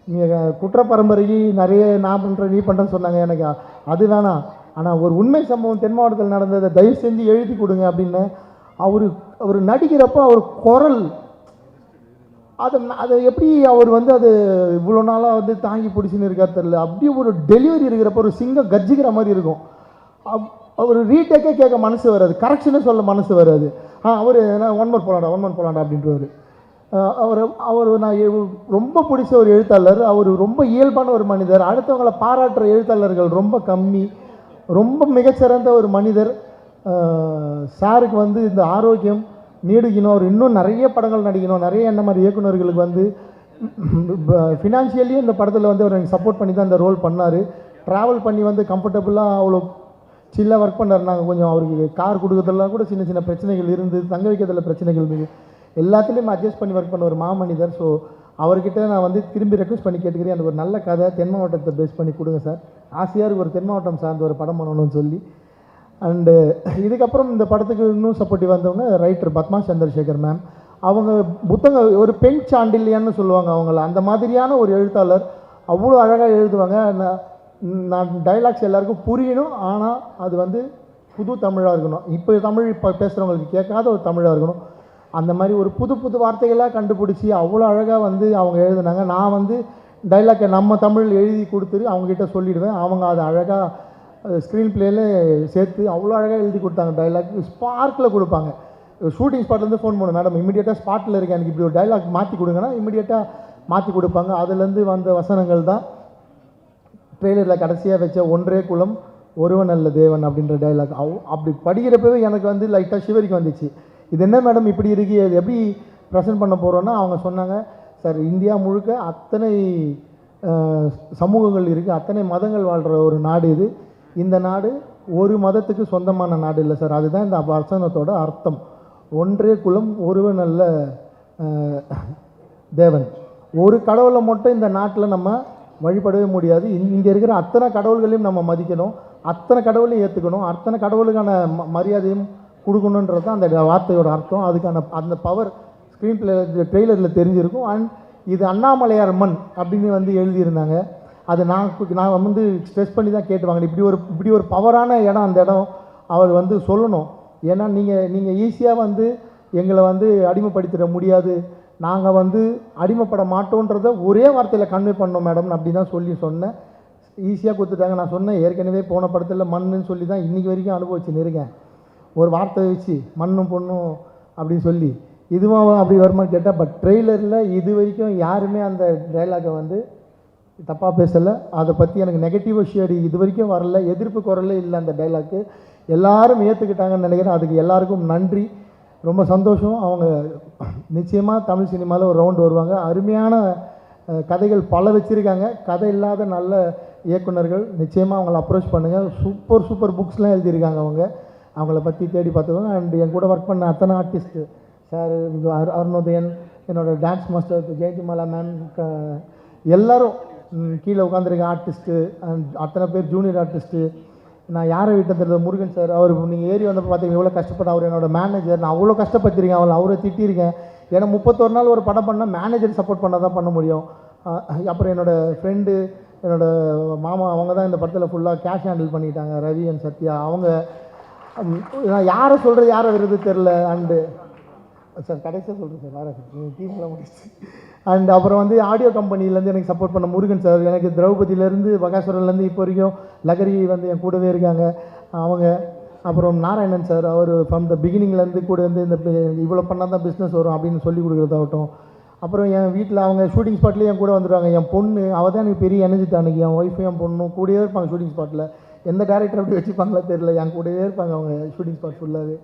நீங்கள் குற்ற பரம்பரைக்கு நிறைய நான் பண்ணுறேன் நீ பண்ணுறேன்னு சொன்னாங்க. எனக்கு அது வேணாம், ஆனால் ஒரு உண்மை சம்பவம் தென் மாவட்டத்தில் நடந்ததை தயவு செஞ்சு எழுதி கொடுங்க அப்படின்னு. அவர் நடிக்கிறப்போ அவர் குரல் அதை எப்படி அவர் வந்து அது இவ்வளோ நாளாக வந்து தாங்கி பிடிச்சின்னு இருக்கார் தெரியல. அப்படியே ஒரு டெலிவரி இருக்கிறப்போ ஒரு சிங்கம் கர்ஜிக்கிற மாதிரி இருக்கும். அவர் ரீடேக்கே கேட்க மனசு வராது, கரெக்ஷனே சொல்ல மனசு வராது. அவர் ஒன் மோர் போலாண்டா அப்படின்றவர். அவர் நான் ரொம்ப பிடிச்ச ஒரு எழுத்தாளர். அவர் ரொம்ப இயல்பான ஒரு மனிதர். அடுத்தவங்களை பாராட்டுற எழுத்தாளர்கள் ரொம்ப கம்மி. ரொம்ப மிகச்சிறந்த ஒரு மனிதர். சாருக்கு வந்து இந்த ஆரோக்கியம் நீடிக்கணும், அவர் இன்னும் நிறைய படங்கள் நடிக்கணும். நிறைய என்ன மாதிரி இயக்குநர்களுக்கு வந்து ஃபினான்ஷியலியும் இந்த படத்தில் வந்து அவர் எனக்கு சப்போர்ட் பண்ணி தான் இந்த ரோல் பண்ணார். ட்ராவல் பண்ணி வந்து கம்ஃபர்டபுளாக அவ்வளோ சில்லாக ஒர்க் பண்ணார். நாங்கள் கொஞ்சம் அவருக்கு கார் கொடுக்கறதுலாம் கூட சின்ன சின்ன பிரச்சனைகள் இருந்து, தங்க வைக்கிறதுல பிரச்சனைகள் இருந்தது, எல்லாத்துலேயும் அட்ஜஸ்ட் பண்ணி ஒர்க் பண்ண ஒரு மாமனிதர். ஸோ அவர்கிட்ட நான் வந்து திரும்பி ரெக்வஸ்ட் பண்ணி கேட்டுக்கிறேன், எனக்கு ஒரு நல்ல கதை தென் மாவட்டத்தை பேஸ் பண்ணி கொடுங்க சார், ஆசையாக இருக்கு ஒரு தென் மாவட்டம் சார்ந்த ஒரு படம் பண்ணணும்னு சொல்லி. அண்டு இதுக்கப்புறம் இந்த படத்துக்கு இன்னும் சப்போர்ட்டிவ் வந்தவங்க ரைட்டர் பத்மா சந்திரசேகர் மேம். அவங்க புத்தகம் ஒரு பெண் சாண்டில்யான்னு சொல்லுவாங்க அவங்கள, அந்த மாதிரியான ஒரு எழுத்தாளர். அவ்வளோ அழகாக எழுதுவாங்க. நான் டைலாக்ஸ் எல்லாருக்கும் புரியணும், ஆனால் அது வந்து புது தமிழாக இருக்கணும், இப்போ தமிழ் இப்போ பேசுகிறவங்களுக்கு கேட்காத ஒரு தமிழாக இருக்கணும். அந்த மாதிரி ஒரு புது வார்த்தைகளாக கண்டுபிடிச்சி அவ்வளோ அழகாக வந்து அவங்க எழுதுனாங்க. நான் வந்து டைலாக்கை நம்ம தமிழ் எழுதி கொடுத்துட்டு அவங்ககிட்ட சொல்லிவிடுவேன், அவங்க அதை அழகாக ஸ்க்ரீன் பிளேயில் சேர்த்து அவ்வளோ அழகாக எழுதி கொடுத்தாங்க. டைலாக் ஸ்பார்க்கில் கொடுப்பாங்க. ஷூட்டிங் ஸ்பாட்லேருந்து ஃபோன் பண்ணும், மேடம் இமீடியட்டாக ஸ்பாட்டில் இருக்கேன், எனக்கு இப்படி ஒரு டைலாக் மாற்றி கொடுங்கன்னா இமீடியட்டாக மாற்றி கொடுப்பாங்க. அதுலேருந்து வந்த வசனங்கள் தான் ட்ரெய்லரில் கடைசியாக வச்ச ஒன்றே குலம் ஒருவன் அல்ல தேவன் அப்படின்ற டைலாக். அப்படி படிக்கிறப்பவே எனக்கு வந்து லைட்டாக சிவரிக்கு வந்துச்சு. இது என்ன மேடம் இப்படி இருக்கு, அது எப்படி ப்ரெசென்ட் பண்ண போகிறோன்னா அவங்க சொன்னாங்க, சார் இந்தியா முழுக்க அத்தனை சமூகங்கள் இருக்குது, அத்தனை மதங்கள் வாழ்கிற ஒரு நாடு இது. இந்த நாடு ஒரு மதத்துக்கு சொந்தமான நாடு இல்லை சார், அதுதான் இந்த வசனத்தோட அர்த்தம். ஒன்றே குலம் ஒருவன் அல்ல தேவன். ஒரு கடவுளை மட்டும் இந்த நாட்டில் நம்ம வழிபடவே முடியாது. இங்கே இருக்கிற அத்தனை கடவுள்களையும் நம்ம மதிக்கணும், அத்தனை கடவுளையும் ஏற்றுக்கணும், அத்தனை கடவுளுக்கான மரியாதையும் கொடுக்கணுன்றது தான் அந்த வார்த்தையோட அர்த்தம். அதுக்கான அந்த பவர் ஸ்க்ரீன் பிளே ட்ரெய்லரில் தெரிஞ்சிருக்கும். அண்ட் இது அண்ணாமலையார் மண் அப்படின்னு வந்து எழுதியிருந்தாங்க. அது நான் வந்து ஸ்ட்ரெஸ் பண்ணி தான் கேட்டுவாங்க, இப்படி ஒரு பவரான இடம் அந்த இடம் அவர் வந்து சொல்லணும். ஏன்னா நீங்கள் ஈஸியாக வந்து எங்களை வந்து அடிமைப்படுத்திட முடியாது, நாங்கள் வந்து அடிமைப்பட மாட்டோன்றதை ஒரே வார்த்தையில் கன்வே பண்ணோம் மேடம் அப்படி தான் சொல்லி சொன்னேன். ஈஸியாக கொடுத்துட்டாங்க. நான் சொன்னேன் ஏற்கனவே போன படத்தில் மண்ணுன்னு சொல்லி தான் இன்றைக்கி வரைக்கும் அனுபவிச்சுன்னு இருக்கேன். ஒரு வார்த்தை வச்சு மண்ணும் பொண்ணும் அப்படின்னு சொல்லி இதுவும் அப்படி வருமானு கேட்டால், பட் ட்ரெய்லரில் இது வரைக்கும் யாருமே அந்த டைலாகை வந்து தப்பாக பேசலை. அதை பற்றி எனக்கு நெகட்டிவ் ஷேடு இது வரைக்கும் வரல, எதிர்ப்பு குரலே இல்லை. அந்த டைலாக்கு எல்லாரும் ஏற்றுக்கிட்டாங்கன்னு நினைக்கிறேன். அதுக்கு எல்லாருக்கும் நன்றி, ரொம்ப சந்தோஷம். அவங்க நிச்சயமாக தமிழ் சினிமாவில் ஒரு ரவுண்டு வருவாங்க. அருமையான கதைகள் பல வச்சுருக்காங்க. கதை இல்லாத நல்ல இயக்குனர்கள் நிச்சயமாக அவங்கள அப்ரோச் பண்ணுங்கள். சூப்பர் சூப்பர் புக்ஸ்லாம் எழுதியிருக்காங்க அவங்கள பற்றி தேடி பார்த்துக்கோங்க. அண்ட் என் கூட ஒர்க் பண்ண அத்தனை ஆர்டிஸ்ட்டு சார், அருணோதயன், என்னோடய டான்ஸ் மாஸ்டர் ஜெயந்திமாலா மேம், எல்லோரும் கீழே உட்காந்துருக்க ஆர்டிஸ்ட்டு அண்ட் அத்தனை பேர் ஜூனியர் ஆர்டிஸ்ட்டு. நான் யாரை விட்டதில்லை, முருகன் சார், அவர் நீங்கள் ஏறி வந்தப்போ பார்த்தீங்க எவ்வளோ கஷ்டப்பட்ட. அவர் என்னோடய மேனேஜர். நான் அவ்வளோ கஷ்டப்பட்டிருக்கேன், அவரை திட்டியிருக்கேன். ஏன்னா 31 நாள் ஒரு படம் பண்ணால் மேனேஜர் சப்போர்ட் பண்ண தான் பண்ண முடியும். அப்புறம் என்னோடய ஃப்ரெண்டு, என்னோடய மாமா, அவங்க தான் இந்த படத்தில் ஃபுல்லாக கேஷ் ஹேண்டில் பண்ணிட்டாங்க, ரவி அண்ட் சத்யா. அவங்க நான் யாரை சொல்கிறது யாரை வருது தெரில. அண்டு சார் கடைசியாக சொல்கிறேன் சார், வேறு டீம்லாம் முடிச்சு. அண்ட் அப்புறம் வந்து ஆடியோ கம்பெனிலேருந்து எனக்கு சப்போர்ட் பண்ண முருகன் சார், எனக்கு திரௌபதியிலேருந்து பகாசுரன்லேருந்து இப்போ வரைக்கும் லகரி வந்து என் கூடவே இருக்காங்க அவங்க. அப்புறம் நாராயணன் சார், அவர் ஃப்ரம் த பிகினிங்லேருந்து கூட வந்து இந்த இவ்வளோ பண்ணால் தான் பிஸ்னஸ் வரும் அப்படின்னு சொல்லி கொடுக்குறதாகட்டும். அப்புறம் என் வீட்டில் அவங்க ஷூட்டிங் ஸ்பாட்லேயே என் கூட வந்துடுவாங்க. என் பொண்ணு அவள் தான் எனக்கு பெரிய எனர்ஜிட்டு. அன்றைக்கி என் ஒய்ஃபும் என் பொண்ணும் கூடவே இருப்பாங்க ஷூட்டிங் ஸ்பாட்டில். எந்த டேரக்டர் அப்படி வச்சுப்பாங்களா தெரியல, என் கூடவே இருப்பாங்க அவங்க ஷூட்டிங் ஸ்பாட் ஃபுல்லாகவே.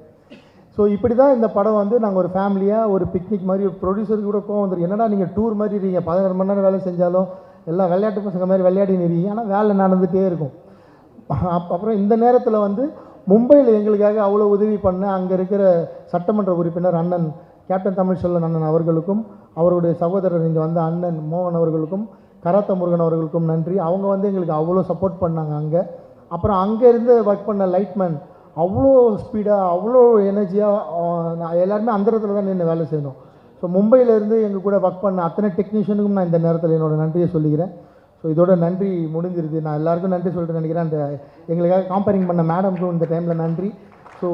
ஸோ இப்படி தான் இந்த படம் வந்து நாங்கள் ஒரு ஃபேமிலியாக ஒரு பிக்னிக் மாதிரி, ஒரு ப்ரொடியூசருக்கு கூட கோவம் வந்துருக்கு. என்னடா நீங்கள் டூர் மாதிரி இருக்கீங்க, 16 மணி நேரம் வேலை செஞ்சாலும் எல்லாம் விளையாட்டு பசங்க மாதிரி விளையாடி நிறீங்க, ஆனால் வேலை நடந்துகிட்டே இருக்கும். அப்புறம் இந்த நேரத்தில் வந்து மும்பையில் எங்களுக்காக அவ்வளோ உதவி பண்ண அங்கே இருக்கிற சட்டமன்ற உறுப்பினர் அண்ணன் கேப்டன் தமிழ்ச்செல்வன் அண்ணன் அவர்களுக்கும், அவருடைய சகோதரர் இங்கே வந்த அண்ணன் மோகன் அவர்களுக்கும், கராத்த முருகன் அவர்களுக்கும் நன்றி. அவங்க வந்து எங்களுக்கு அவ்வளோ சப்போர்ட் பண்ணாங்க அங்கே. அப்புறம் அங்கே இருந்து ஒர்க் பண்ண லைட்மேன் அவ்வளோ ஸ்பீடாக, அவ்வளோ எனர்ஜியாக, நான் எல்லாருமே அந்த இடத்துல தான் நின்று வேலை செய்யணும். ஸோ மும்பையிலேருந்து எங்கள் கூட ஒர்க் பண்ண அத்தனை டெக்னீஷியனுக்கும் நான் இந்த நேரத்தில் என்னோடய நன்றியை சொல்லிக்கிறேன். ஸோ இதோட நன்றி முடிஞ்சிருது. நான் எல்லாருக்கும் நன்றி சொல்லிட்டு நினைக்கிறேன். அந்த எங்களுக்காக காம்பேரிங் பண்ண மேடம்க்கும் இந்த டைமில் நன்றி. ஸோ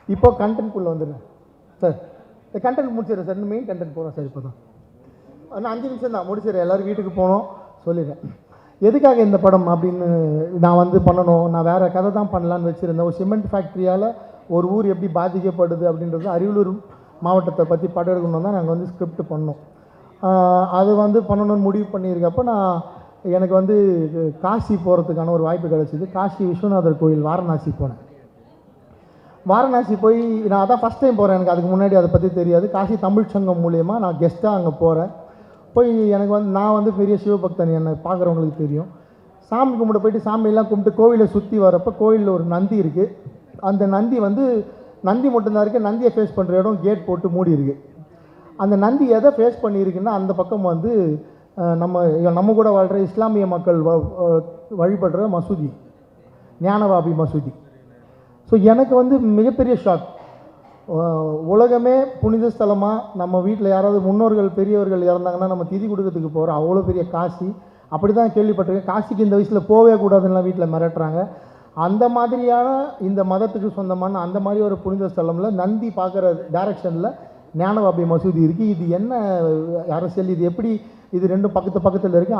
இப்போ கண்டென்ட்குள்ளே வந்துடுறேன் சார். இந்த கண்டென்ட் முடிச்சிடுறேன் சார், இன்னும் மெயின் கண்டென்ட் போகிறோம் சார். இப்போ தான் நான் 5 நிமிஷம் தான் முடிச்சிடுறேன். எல்லோரும் வீட்டுக்கு போகணும் சொல்லிடுறேன். எதுக்காக இந்த படம் அப்படின்னு நான் வந்து பண்ணணும், நான் வேறு கதை தான் பண்ணலான்னு வச்சுருந்தேன். ஒரு சிமெண்ட் ஃபேக்ட்ரியால் ஒரு ஊர் எப்படி பாதிக்கப்படுது அப்படின்றது அரியலூர் மாவட்டத்தை பற்றி படம் எடுக்கணும் தான் நாங்கள் வந்து ஸ்கிரிப்ட் பண்ணோம். அது வந்து பண்ணணும்னு முடிவு பண்ணியிருக்கப்போ எனக்கு வந்து காசி போகிறதுக்கான ஒரு வாய்ப்பு கிடச்சிது. காசி விஸ்வநாதர் கோயில் வாரணாசி போனேன். வாரணாசி போய் நான் அதான் ஃபஸ்ட் டைம் போகிறேன். எனக்கு அதுக்கு முன்னாடி அதை பற்றி தெரியாது. காசி தமிழ் சங்கம் மூலயமா நான் கெஸ்ட்டாக அங்கே போகிறேன். போய் எனக்கு வந்து நான் வந்து பெரிய சிவபக்தன், என்னை பார்க்குறவங்களுக்கு தெரியும். சாமி கும்பிட போயிட்டு சாமியெல்லாம் கும்பிட்டு கோவிலை சுற்றி வரப்போ கோவிலில் ஒரு நந்தி இருக்குது. அந்த நந்தி வந்து நந்தி மட்டும்தான் இருக்குது. நந்தியை ஃபேஸ் பண்ணுற இடம் கேட் போட்டு மூடி இருக்குது. அந்த நந்தி எதை ஃபேஸ் பண்ணியிருக்குன்னா அந்த பக்கம் வந்து நம்ம கூட வாழ்கிற இஸ்லாமிய மக்கள் வழிபடுற மசூதி, ஞானவாபி மசூதி. ஸோ எனக்கு வந்து மிகப்பெரிய ஷாக். உலகமே புனித ஸ்தலமாக நம்ம வீட்டில் யாராவது முன்னோர்கள் பெரியவர்கள் இறந்தாங்கன்னா நம்ம திதி கொடுக்கறதுக்கு போகிறோம். அவ்வளோ பெரிய காசி. அப்படி தான் கேள்விப்பட்டிருக்கேன். காசிக்கு இந்த வயசில் போகவே கூடாதுன்னா வீட்டில் மிரட்டுறாங்க. அந்த மாதிரியான இந்த மதத்துக்கு சொந்தமான அந்த மாதிரி ஒரு புனித ஸ்தலமில் நந்தி பார்க்குற டைரக்ஷனில் ஞானவாபி மசூதி இருக்குது. இது என்ன அரசியல், இது எப்படி, இது ரெண்டும் பக்கத்தில் இருக்குது,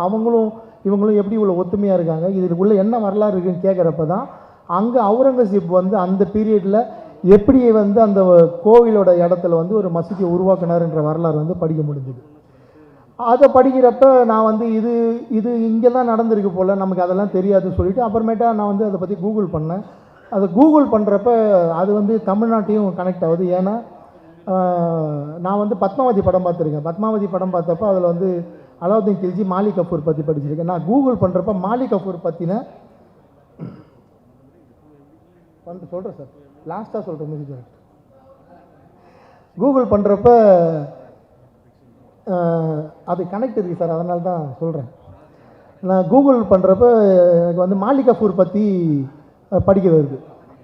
இவங்களும் எப்படி இவ்வளோ ஒத்துமையாக இருக்காங்க, இதுக்குள்ளே என்ன வரலாறு இருக்குதுன்னு கேட்குறப்ப தான் அங்கே அவுரங்கசீப் வந்து அந்த பீரியடில் எப்படி வந்து அந்த கோவிலோட இடத்துல வந்து ஒரு மசூதியை உருவாக்கினார்ன்ற வரலாறு வந்து படிக்க முடிஞ்சுது. அதை படிக்கிறப்ப நான் வந்து இது இங்கே தான் நடந்திருக்கு போல், நமக்கு அதெல்லாம் தெரியாதுன்னு சொல்லிவிட்டு அப்புறமேட்டா நான் வந்து அதை பற்றி கூகுள் பண்ணேன். அதை கூகுள் பண்ணுறப்ப அது வந்து தமிழ்நாட்டையும் கனெக்ட் ஆகுது. ஏன்னா நான் வந்து பத்மாவதி படம் பார்த்துருக்கேன். பத்மாவதி படம் பார்த்தப்போ அதில் வந்து அலாவுதீன் கில்ஜி மாலிக் கஃபூர் பற்றி படிச்சிருக்கேன். நான் கூகுள் பண்ணுறப்ப மாலிக் கஃபூர் பற்றின சொல்கிறேன் சார், லாஸ்ட்டாக சொல்கிறேன் மியூசிக். கூகுள் பண்ணுறப்ப அது கனெக்ட் இருக்குது சார், அதனால தான் சொல்கிறேன். நான் கூகுள் பண்ணுறப்ப எனக்கு வந்து மாலிக் கஃபூர் பற்றி படிக்க வருது.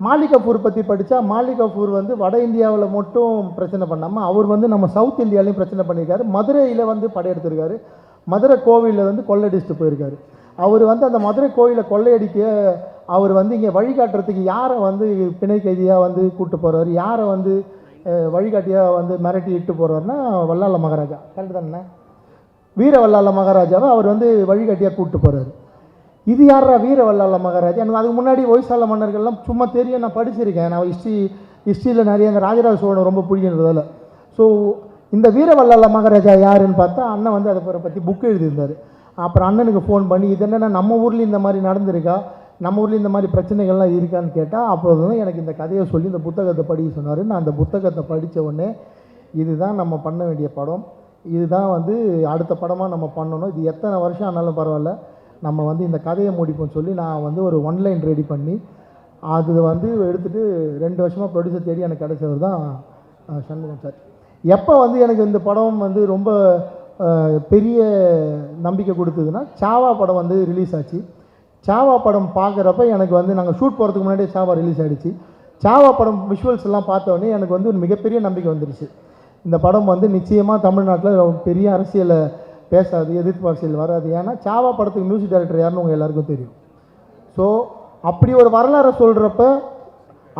மாலிக் கஃபூர் பற்றி படித்தா மாலிக் கஃபூர் வந்து வட இந்தியாவில் மட்டும் பிரச்சனை பண்ணாமல் அவர் வந்து நம்ம சவுத் இந்தியாவிலையும் பிரச்சனை பண்ணியிருக்காரு. மதுரையில் வந்து படையெடுத்திருக்காரு. மதுரை கோவிலில் வந்து கொள்ளையடிச்சிட்டு போயிருக்காரு. அவர் வந்து அந்த மதுரை கோவிலை கொள்ளையடிக்க அவர் வந்து இங்கே வழிகாட்டுறதுக்கு யாரை வந்து பிணை கைதியாக வந்து கூப்பிட்டு போகிறாரு, யாரை வந்து வழிகாட்டியாக வந்து மிரட்டி இட்டு போகிறாருன்னா வல்லாள மகாராஜா. கரெக்டு தானே? வீர வல்லாள மகாராஜாவை அவர் வந்து வழிகாட்டியாக கூப்பிட்டு போகிறாரு. இது யாரா வீர வல்லாள மகாராஜா? எனக்கு அதுக்கு முன்னாடி ஒய்சால மன்னர்கள்லாம் சும்மா தெரியும், நான் படிச்சிருக்கேன். நான் ஹிஸ்ட்ரியில் நிறைய இந்த ராஜராஜ சோழன் ரொம்ப பிடிக்கிறதால. ஸோ இந்த வீர வல்லாள மகாராஜா யாருன்னு பார்த்தா அண்ணன் வந்து அதை பற்றி புக்கு எழுதியிருந்தார். அப்புறம் அண்ணனுக்கு ஃபோன் பண்ணி இது என்னென்னா நம்ம ஊர்லேயும் இந்த மாதிரி நடந்திருக்கா, நம்ம ஊர்லேயும் இந்த மாதிரி பிரச்சனைகள்லாம் இருக்கான்னு கேட்டால் அப்போது தான் எனக்கு இந்த கதையை சொல்லி இந்த புத்தகத்தை படிக்க சொன்னார். நான் அந்த புத்தகத்தை படித்த உடனே இதுதான் நம்ம பண்ண வேண்டிய படம், இதுதான் வந்து அடுத்த படமாக நம்ம பண்ணணும். இது எத்தனை வருஷம் ஆனாலும் பரவாயில்ல, நம்ம வந்து இந்த கதையை முடிப்போம்னு சொல்லி நான் வந்து ஒரு ஒன்லைன் ரெடி பண்ணி அது வந்து எடுத்துகிட்டு 2 வருஷமாக ப்ரொடியூசர் தேடி எனக்கு கிடைச்சவர் தான் சண்முகம் சார். எப்போ வந்து எனக்கு இந்த படம் வந்து ரொம்ப பெரிய நம்பிக்கை கொடுத்ததுன்னா, சாவா படம் வந்து ரிலீஸ் ஆச்சு. சாவா படம் பார்க்குறப்ப எனக்கு வந்து நாங்கள் ஷூட் போகிறதுக்கு முன்னாடியே சாவா ரிலீஸ் ஆகிடுச்சு. சாவா படம் விஷுவல்ஸ் எல்லாம் பார்த்தோன்னே எனக்கு வந்து ஒரு மிகப்பெரிய நம்பிக்கை வந்துருச்சு. இந்த படம் வந்து நிச்சயமாக தமிழ்நாட்டில் பெரிய அரசியலை பேசாது, எதிர்ப்பு அரசியல் வராது. ஏன்னா சாவா படத்துக்கு மியூசிக் டைரக்டர் யாருன்னு உங்கள் எல்லாருக்கும் தெரியும். ஸோ அப்படி ஒரு வரலாறை சொல்கிறப்ப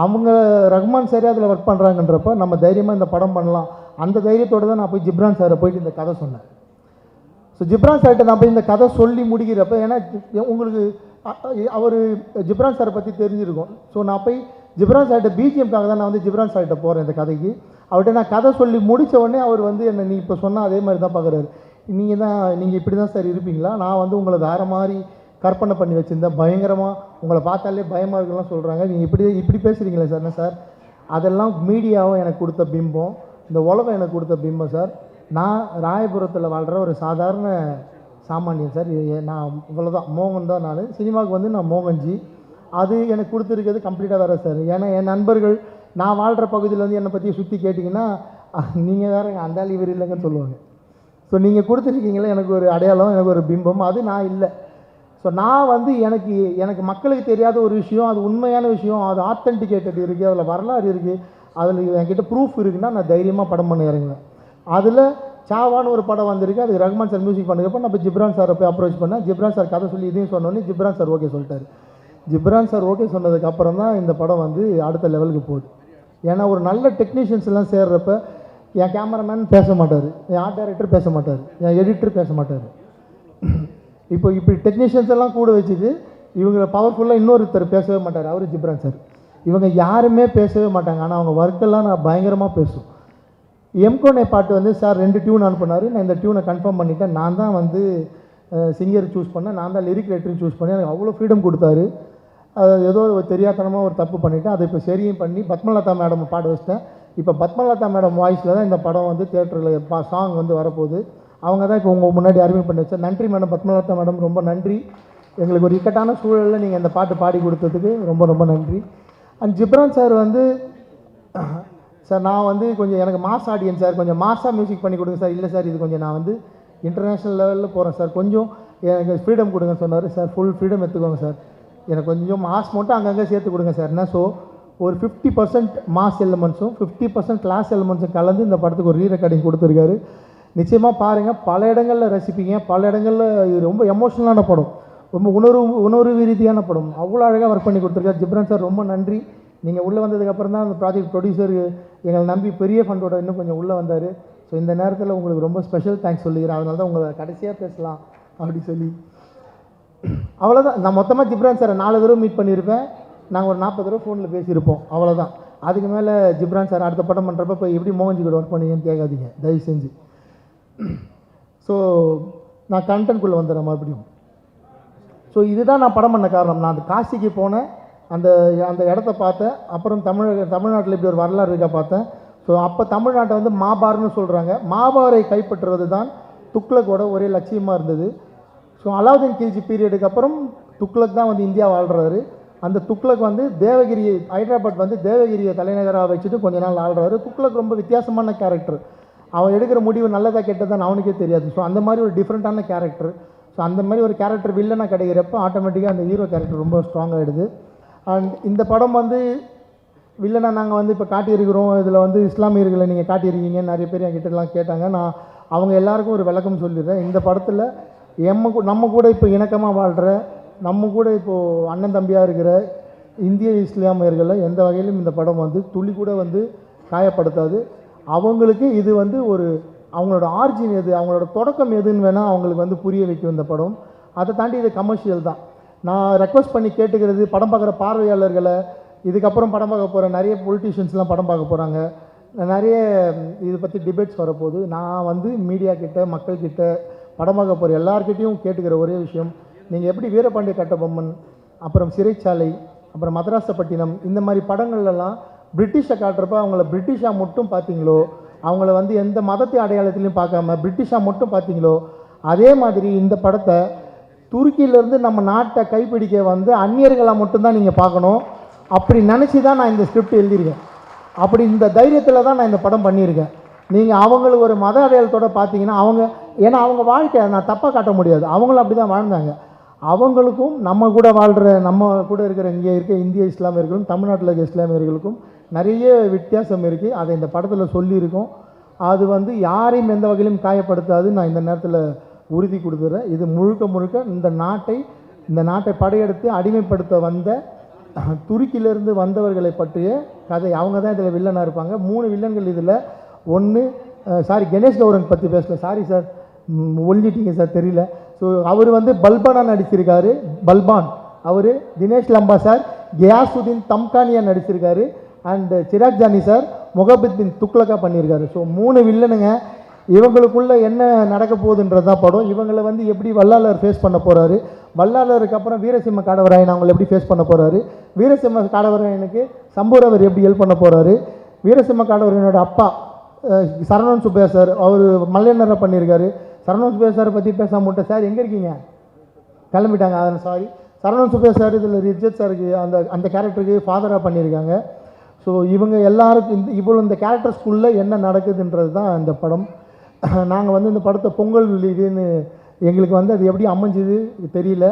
அவங்க ரஹ்மான் சாரே அதில் ஒர்க் பண்ணுறாங்கன்றப்ப நம்ம தைரியமாக இந்த படம் பண்ணலாம். அந்த தைரியத்தோடு தான் நான் போய் ஜிப்ரான் சாரை போயிட்டு இந்த கதை சொன்னேன். ஸோ ஜிப்ரான் சார்கிட்ட நான் போய் இந்த கதை சொல்லி முடிக்கிறப்ப, ஏன்னா உங்களுக்கு அவர் ஜிப்ரான் சாரை பற்றி தெரிஞ்சிருக்கும். ஸோ நான் போய் ஜிப்ரான் சார்கிட்ட பிஜிஎம்காக தான் நான் வந்து ஜிப்ரான் சார்கிட்ட போகிறேன் இந்த கதைக்கு. அவர்கிட்ட நான் கதை சொல்லி முடித்த உடனே அவர் வந்து என்னை நீ இப்போ சொன்னால் அதே மாதிரி தான் பார்க்குறாரு. நீங்கள் இப்படி தான் சார் இருப்பீங்களா? நான் வந்து உங்களை வேறு மாதிரி கற்பனை பண்ணி வச்சுருந்தேன், பயங்கரமாக உங்களை பார்த்தாலே பயமாக இருக்குலாம் சொல்கிறாங்க, நீங்கள் இப்படி பேசுகிறீங்களே சார். என்ன சார், அதெல்லாம் மீடியாவும் எனக்கு கொடுத்த பிம்பம், இந்த உலகம் எனக்கு கொடுத்த பிம்பம் சார். நான் ராயபுரத்தில் வாழ்கிற ஒரு சாதாரண சாமானியன் சார். நான் இவ்வளோதான், மோகன் தான். நான் சினிமாவுக்கு வந்து நான் மோகன்ஜி. அது எனக்கு கொடுத்துருக்கிறது கம்ப்ளீட்டாக வேறு சார். ஏன்னா என் நண்பர்கள் நான் வாழ்கிற பகுதியில் வந்து என்னை பற்றி சுற்றி கேட்டிங்கன்னா, நீங்கள் வேறு அந்த ஆள் இவர் இல்லைங்கன்னு சொல்லுவாங்க. ஸோ நீங்கள் கொடுத்துருக்கீங்களே எனக்கு ஒரு அடையாளம், எனக்கு ஒரு பிம்பம், அது நான் இல்லை. ஸோ நான் வந்து எனக்கு மக்களுக்கு தெரியாத ஒரு விஷயம், அது உண்மையான விஷயம், அது ஆத்தென்டிகேட்டட் இருக்குது, அதில் வரலாறு இருக்குது, அதில் என்கிட்ட ப்ரூஃப் இருக்குன்னா நான் தைரியமாக படம் பண்ண இறங்குவேன். அதில் சாவான்னு ஒரு படம் வந்திருக்கு, அதுக்கு ரஹ்மான் சார் மியூசிக் பண்ணுறப்ப நம்ம ஜிப்ரான் சாரை போய் அப்ரோச் பண்ணேன். ஜிப்ரான் சார் கதை சொல்லி இதையும் சொன்னோன்னே ஜிப்ரான் சார் ஓகே சொல்லிட்டார். ஜிப்ரான் சார் ஓகே சொன்னதுக்கப்புறம் தான் இந்த படம் வந்து அடுத்த லெவலுக்கு போகுது. ஏன்னா ஒரு நல்ல டெக்னீஷியன்ஸ் எல்லாம் சேர்றப்ப என் கேமராமேன் பேச மாட்டார், என் ஆர்ட் டைரக்டர் பேச மாட்டார், என் எடிட்டர் பேச மாட்டார். இப்போ இப்படி டெக்னீஷியன்ஸ் எல்லாம் கூட வச்சுட்டு இவங்களை பவர்ஃபுல்லாக இன்னொருத்தர் பேசவே மாட்டார், அவர் ஜிப்ரான் சார். இவங்க யாருமே பேசவே மாட்டாங்க, ஆனால் அவங்க ஒர்க்கெல்லாம் நான் பயங்கரமாக பேசும். எம்கோனே பாட்டு வந்து சார் 2 டியூன் அனுப்புனார். நான் இந்த டியூனை கன்ஃபார்ம் பண்ணிட்டேன். நான் தான் வந்து சிங்கர் சூஸ் பண்ணேன், நான் தான் லிரிக் ரைட்டரும் சூஸ் பண்ணேன். எனக்கு அவ்வளோ ஃப்ரீடம் கொடுத்தாரு. ஏதோ தெரியாதனமாக ஒரு தப்பு பண்ணிவிட்டேன், அதை இப்போ சரியும் பண்ணி பத்மலதா மேடம் பாட வச்சிட்டேன். இப்போ பத்மலதா மேடம் வாய்ஸில் தான் இந்த படம் வந்து தியேட்டரில் சாங் வந்து வரப்போகுது. அவங்க தான் இப்போ உங்கள் முன்னாடி அறிமுகம் பண்ணி வச்சேன். நன்றி மேடம், பத்மலதா மேடம், ரொம்ப நன்றி. எங்களுக்கு ஒரு இக்கட்டான சூழலில் நீங்கள் இந்த பாட்டு பாடி கொடுத்ததுக்கு ரொம்ப ரொம்ப நன்றி. அண்ட் ஜிப்ரான் சார் வந்து சார் நான் வந்து கொஞ்சம் எனக்கு மாஸ் ஆடியன்ஸ் சார், கொஞ்சம் மாஸாக மியூசிக் பண்ணி கொடுங்க சார். இல்லை சார், இது கொஞ்சம் நான் வந்து இன்டர்நேஷ்னல் லெவலில் போகிறேன் சார், கொஞ்சம் எனக்கு ஃப்ரீடம் கொடுங்க சொன்னார். சார் ஃபுல் ஃப்ரீடம் எடுத்துக்கோங்க சார், எனக்கு கொஞ்சம் மாஸ் மட்டும் அங்கங்கே சேர்த்து கொடுங்க சார். என்ன ஸோ ஒரு 50% மாஸ் எலிமெண்ட்ஸும் 50% கிளாஸ் எலிமெண்ட்ஸும் கலந்து இந்த படத்துக்கு ஒரு ரீ ரெக்கார்டிங் கொடுத்துருக்காரு. நிச்சயமாக பாருங்கள், பல இடங்களில் ரசிப்பீங்க, பல இடங்களில் இது ரொம்ப எமோஷ்னலான படம், ரொம்ப உணர்வு ரீதியான படம், அவ்வளோ அழகாக ஒர்க் பண்ணி கொடுத்துருக்காரு. ஜிப்ரான் சார் ரொம்ப நன்றி. நீங்கள் உள்ளே வந்ததுக்கப்புறம் தான் அந்த ப்ராஜெக்ட் ப்ரொடியூசர் எங்களை நம்பி பெரிய ஃபண்டோட இன்னும் கொஞ்சம் உள்ளே வந்தார். ஸோ இந்த நேரத்தில் உங்களுக்கு ரொம்ப ஸ்பெஷல் தேங்க்ஸ் சொல்லிக்கிறேன். அதனால தான் உங்களை கடைசியாக பேசலாம் அப்படி சொல்லி அவ்வளோதான். நான் மொத்தமாக ஜிப்ரான் சாரை 4 தடவை மீட் பண்ணியிருப்பேன், நாங்கள் ஒரு 40 தடவை ஃபோனில் பேசியிருப்போம், அவ்வளோதான். அதுக்கு மேலே ஜிப்ரான் சார் அடுத்த படம் பண்ணுறப்ப இப்போ எப்படி மோகன்ஜி கூட ஒர்க் பண்ணீங்கன்னு கேட்காதீங்க தயவு செஞ்சு. ஸோ நான் கண்டென்ட்குள்ளே வந்துடுறேன் மறுபடியும். ஸோ இதுதான் நான் படம் பண்ண காரணம். நான் அந்த காசிக்கு போனேன், அந்த இடத்த பார்த்தேன், அப்புறம் தமிழ்நாட்டில் இப்படி ஒரு வரலாறு இருக்கா பார்த்தேன். ஸோ அப்போ தமிழ்நாட்டை வந்து மாபார்னு சொல்கிறாங்க. மாபாரை கைப்பற்றுறது தான் துக்ளக்கோட ஒரே லட்சியமாக இருந்தது. ஸோ அலாவுதீன் கில்ஜி பீரியடுக்கு அப்புறம் துக்ளக் தான் வந்து இந்தியா வாழ்கிறாரு. அந்த துக்ளக் வந்து ஹைதராபாத் வந்து தேவகிரியை தலைநகராக வச்சுட்டு கொஞ்ச நாள் ஆள்றாரு. துக்ளக் ரொம்ப வித்தியாசமான கேரக்டர், அவன் எடுக்கிற முடிவு நல்லதாக கெட்டதான் அவனுக்கே தெரியாது. ஸோ அந்த மாதிரி ஒரு டிஃப்ரெண்ட்டான கேரக்டர். ஸோ அந்த மாதிரி ஒரு கேரக்டர் வில்லனாக கிடைக்கிறப்ப ஆட்டோமேட்டிக்காக அந்த ஹீரோ கேரக்டர் ரொம்ப ஸ்ட்ராங் ஆகிடுது. அண்ட் இந்த படம் வந்து வில்லனாக நாங்கள் வந்து இப்போ காட்டியிருக்கிறோம், இதில் வந்து இஸ்லாமியர்களை நீங்கள் காட்டியிருக்கீங்க, நிறைய பேர் என்கிட்டலாம் கேட்டாங்க. நான் அவங்க எல்லாருக்கும் ஒரு விளக்கம் சொல்லிடுறேன். இந்த படத்தில் நம்ம கூட இப்போ இணக்கமாக வாழ்கிற, நம்ம கூட இப்போது அண்ணன் தம்பியாக இருக்கிற இந்திய இஸ்லாமியர்களை எந்த வகையிலும் இந்த படம் வந்து துளி கூட வந்து காயப்படுத்தாது. அவங்களுக்கு இது வந்து ஒரு அவங்களோட ஆரிஜின் எது, அவங்களோட தொடக்கம் எதுன்னு வேணால் அவங்களுக்கு வந்து புரிய வைக்கும் இந்த படம். அதை தாண்டி இது கமர்ஷியல் தான். நான் ரெக்வஸ்ட் பண்ணி கேட்டுக்கிறது, படம் பார்க்குற பார்வையாளர்களை, இதுக்கப்புறம் படம் பார்க்க போகிற நிறைய பொலிட்டீஷியன்ஸ்லாம் படம் பார்க்க போகிறாங்க, நிறைய இதை பற்றி டிபேட்ஸ் வரப்போகுது. நான் வந்து மீடியா கிட்ட, மக்கள்கிட்ட, படம் பார்க்க போகிற எல்லார்கிட்டையும் கேட்டுக்கிற ஒரே விஷயம், நீங்கள் எப்படி வீரபாண்டிய கட்டபொம்மன், அப்புறம் சிறைச்சாலை, அப்புறம் மதராசப்பட்டினம், இந்த மாதிரி படங்கள்லாம் பிரிட்டிஷை காட்டுறப்ப அவங்கள பிரிட்டிஷாக மட்டும் பார்த்தீங்களோ, அவங்கள வந்து எந்த மதத்தை அடையாளத்திலையும் பார்க்காம பிரிட்டிஷாக மட்டும் பார்த்தீங்களோ அதே மாதிரி இந்த படத்தை துருக்கியிலேருந்து நம்ம நாட்டை கைப்பிடிக்க வந்து அந்நியர்களாக மட்டும்தான் நீங்கள் பார்க்கணும். அப்படி நினச்சி தான் நான் இந்த ஸ்கிரிப்ட் எழுதியிருக்கேன். அப்படி இந்த தைரியத்தில் தான் நான் இந்த படம் பண்ணியிருக்கேன். நீங்கள் அவங்களுக்கு ஒரு மத அடையாளத்தோடு பார்த்தீங்கன்னா ஏன்னா அவங்க வாழ்க்கை நான் தப்பாக காட்ட முடியாது, அவங்களும் அப்படி தான் வாழ்ந்தாங்க. அவங்களுக்கும் நம்ம கூட வாழ்கிற நம்ம கூட இருக்கிற இங்கே இருக்க இந்திய இஸ்லாமியர்களும் தமிழ்நாட்டில் இருக்க இஸ்லாமியர்களுக்கும் நிறைய வித்தியாசம் இருக்குது. அதை இந்த படத்தில் சொல்லியிருக்கோம். அது வந்து யாரையும் எந்த வகையிலும் காயப்படுத்தாது. நான் இந்த நேரத்தில் உறுதி கொடுத்துட்றேன். இது முழுக்க முழுக்க இந்த நாட்டை படையெடுத்து அடிமைப்படுத்த வந்த துருக்கியிலேருந்து வந்தவர்களை பற்றிய கதை. அவங்க தான் இதில் வில்லனாக இருப்பாங்க. 3 வில்லன்கள் இதில். ஒன்று கணேஷ் கௌரங் பற்றி பேசல, சாரி சார், ஒழிஞ்சிட்டீங்க சார், தெரியல. ஸோ அவர் வந்து பல்பானாக நடிச்சிருக்காரு, பல்பான். அவர் தினேஷ் லம்பா சார் கியாசுதீன் தம்கானியா நடிச்சிருக்காரு. அண்டு சிராக் ஜானி சார் முகபித் பின் துக்லக்கா பண்ணியிருக்காரு. ஸோ 3 வில்லனுங்க. இவங்களுக்குள்ளே என்ன நடக்க போகுதுன்றது தான் படம். இவங்களை வந்து எப்படி வல்லாளர் ஃபேஸ் பண்ண போகிறாரு, வல்லாளருக்கு அப்புறம் வீரசிம்ம காடவராயன் அவங்களை எப்படி ஃபேஸ் பண்ண போகிறாரு, வீரசிம்ம காடவராயனுக்கு சம்பூரவர் எப்படி ஹெல்ப் பண்ண போகிறாரு, வீரசிம்ம காடவராயனோட அப்பா சரவணன் சுப்பையா சார் அவர் மல்லையனரை பண்ணியிருக்காரு. சரவணன் சுப்பையா சாரை பற்றி பேச மாட்டேன் சார், எங்கே இருக்கீங்க, கிளம்பிட்டாங்க, அதனால் சாரி. சரவணன் சுப்பையா சார் இதில் ரிஜத் சாருக்கு அந்த கேரக்டருக்கு ஃபாதராக பண்ணியிருக்காங்க. ஸோ இவங்க எல்லாருக்கும் இந்த கேரக்டர்ஸ்குள்ளே என்ன நடக்குதுன்றது தான் இந்த படம். நாங்கள் வந்து இந்த படத்தை பொங்கல் இதுன்னு எங்களுக்கு வந்து அது எப்படி அமைஞ்சுது தெரியல.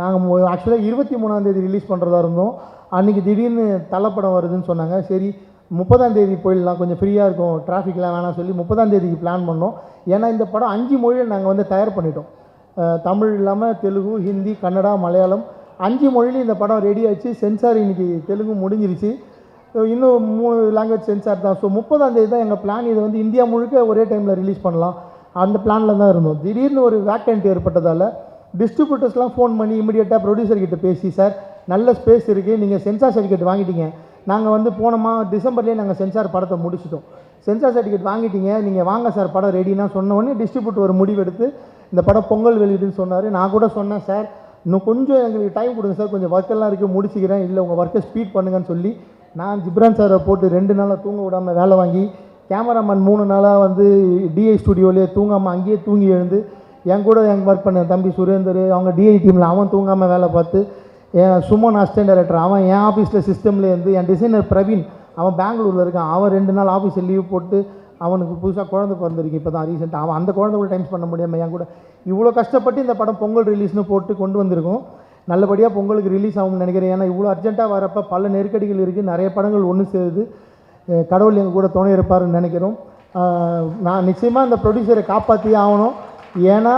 நாங்கள் ஆக்சுவலாக 23ஆம் தேதி ரிலீஸ் பண்ணுறதா இருந்தோம். அன்றைக்கி திடீர்னு தலைப்படம் வருதுன்னு சொன்னாங்க. சரி 30ஆம் தேதி போயிடலாம், கொஞ்சம் ஃப்ரீயாக இருக்கும், டிராஃபிக்லாம் வேணாம் சொல்லி 30ஆம் தேதிக்கு பிளான் பண்ணோம். ஏன்னா இந்த படம் 5 மொழியில் நாங்கள் வந்து தயார் பண்ணிட்டோம். தமிழ் இல்லாமல் தெலுங்கு, ஹிந்தி, கன்னடா, மலையாளம் 5 மொழியிலும் இந்த படம் ரெடி ஆச்சு. சென்சார் இன்றைக்கி தெலுங்கு முடிஞ்சிருச்சு. இன்னும் 3 லாங்குவேஜ் சென்சார் தான். ஸோ 30ஆம் தேதி தான் எங்கள் பிளான். இதை வந்து இந்தியா முழுக்க ஒரே டைமில் ரிலீஸ் பண்ணலாம், அந்த பிளானில் தான் இருந்தோம். திடீர்னு ஒரு வேக்கண்ட் ஏற்பட்டதால் டிஸ்ட்ரிபியூட்டர்ஸ்லாம் ஃபோன் பண்ணி இமீடியட்டாக ப்ரொடியூசர்கிட்ட பேசி, சார் நல்ல ஸ்பேஸ் இருக்குது, நீங்கள் சென்சார் சர்டிஃபிகேட் வாங்கிட்டீங்க, நாங்கள் வந்து போனோமா டிசம்பர்லேயே நாங்கள் சென்சார் படத்தை முடிச்சிட்டோம், சென்சார் சர்டிஃபிகேட் வாங்கிட்டீங்க, நீங்கள் வாங்க சார் படம் ரெடினா சொன்ன உடனே டிஸ்ட்ரிபியூட்டர் ஒரு முடிவெடுத்து இந்த படம் பொங்கல் வெளியிடுன்னு சொன்னார். நான் கூட சொன்னேன், சார் இன்னும் கொஞ்சம் எங்களுக்கு டைம் கொடுங்க சார், கொஞ்சம் ஒர்க்கெல்லாம் இருக்குது முடிச்சிக்கிறேன், இல்லை உங்கள் ஒர்க்கை ஸ்பீட் பண்ணுங்கன்னு சொல்லி நான் ஜிப்ரான் சாரை போட்டு 2 நாளாக தூங்க விடாமல் வேலை வாங்கி, கேமராமேன் 3 நாளாக வந்து டிஐ ஸ்டுடியோலேயே தூங்காமல் அங்கேயே தூங்கி எழுந்து, என் கூட ஒர்க் பண்ண தம்பி சுரேந்தர் அவங்க டிஐ டீமில் அவன் தூங்காமல் வேலை பார்த்து, என் சுமன் அசிஸ்டன்ட் டைரக்டர் அவன் என் ஆஃபீஸில் சிஸ்டம்லேருந்து, என் டிசைனர் பிரவீன் அவன் பெங்களூரில் இருக்கான், அவன் 2 நாள் ஆஃபீஸில் லீவ் போட்டு, அவனுக்கு புதுசாக குழந்தை பிறந்திருக்கு இப்போ தான் ரீசெண்டாக, அவன் அந்த குழந்தை கூட டைம் பண்ண முடியாமல் என் கூட இவ்வளோ கஷ்டப்பட்டு இந்த படம் பொங்கல் ரிலீஸ்னு போட்டு கொண்டு வந்திருக்கோம். நல்லபடியாக பொங்கலுக்கு ரிலீஸ் ஆகும்னு நினைக்கிறேன். ஏன்னா இவ்வளோ அர்ஜென்ட்டாக வரப்போ பல நெருக்கடிகள் இருக்குது, நிறைய படங்கள் ஒன்று சேருது. கடவுள் எங்கள் கூட துணை இருப்பாருன்னு நினைக்கிறோம். நான் நிச்சயமாக இந்த ப்ரொடியூசரை காப்பாற்றியே ஆகணும். ஏன்னா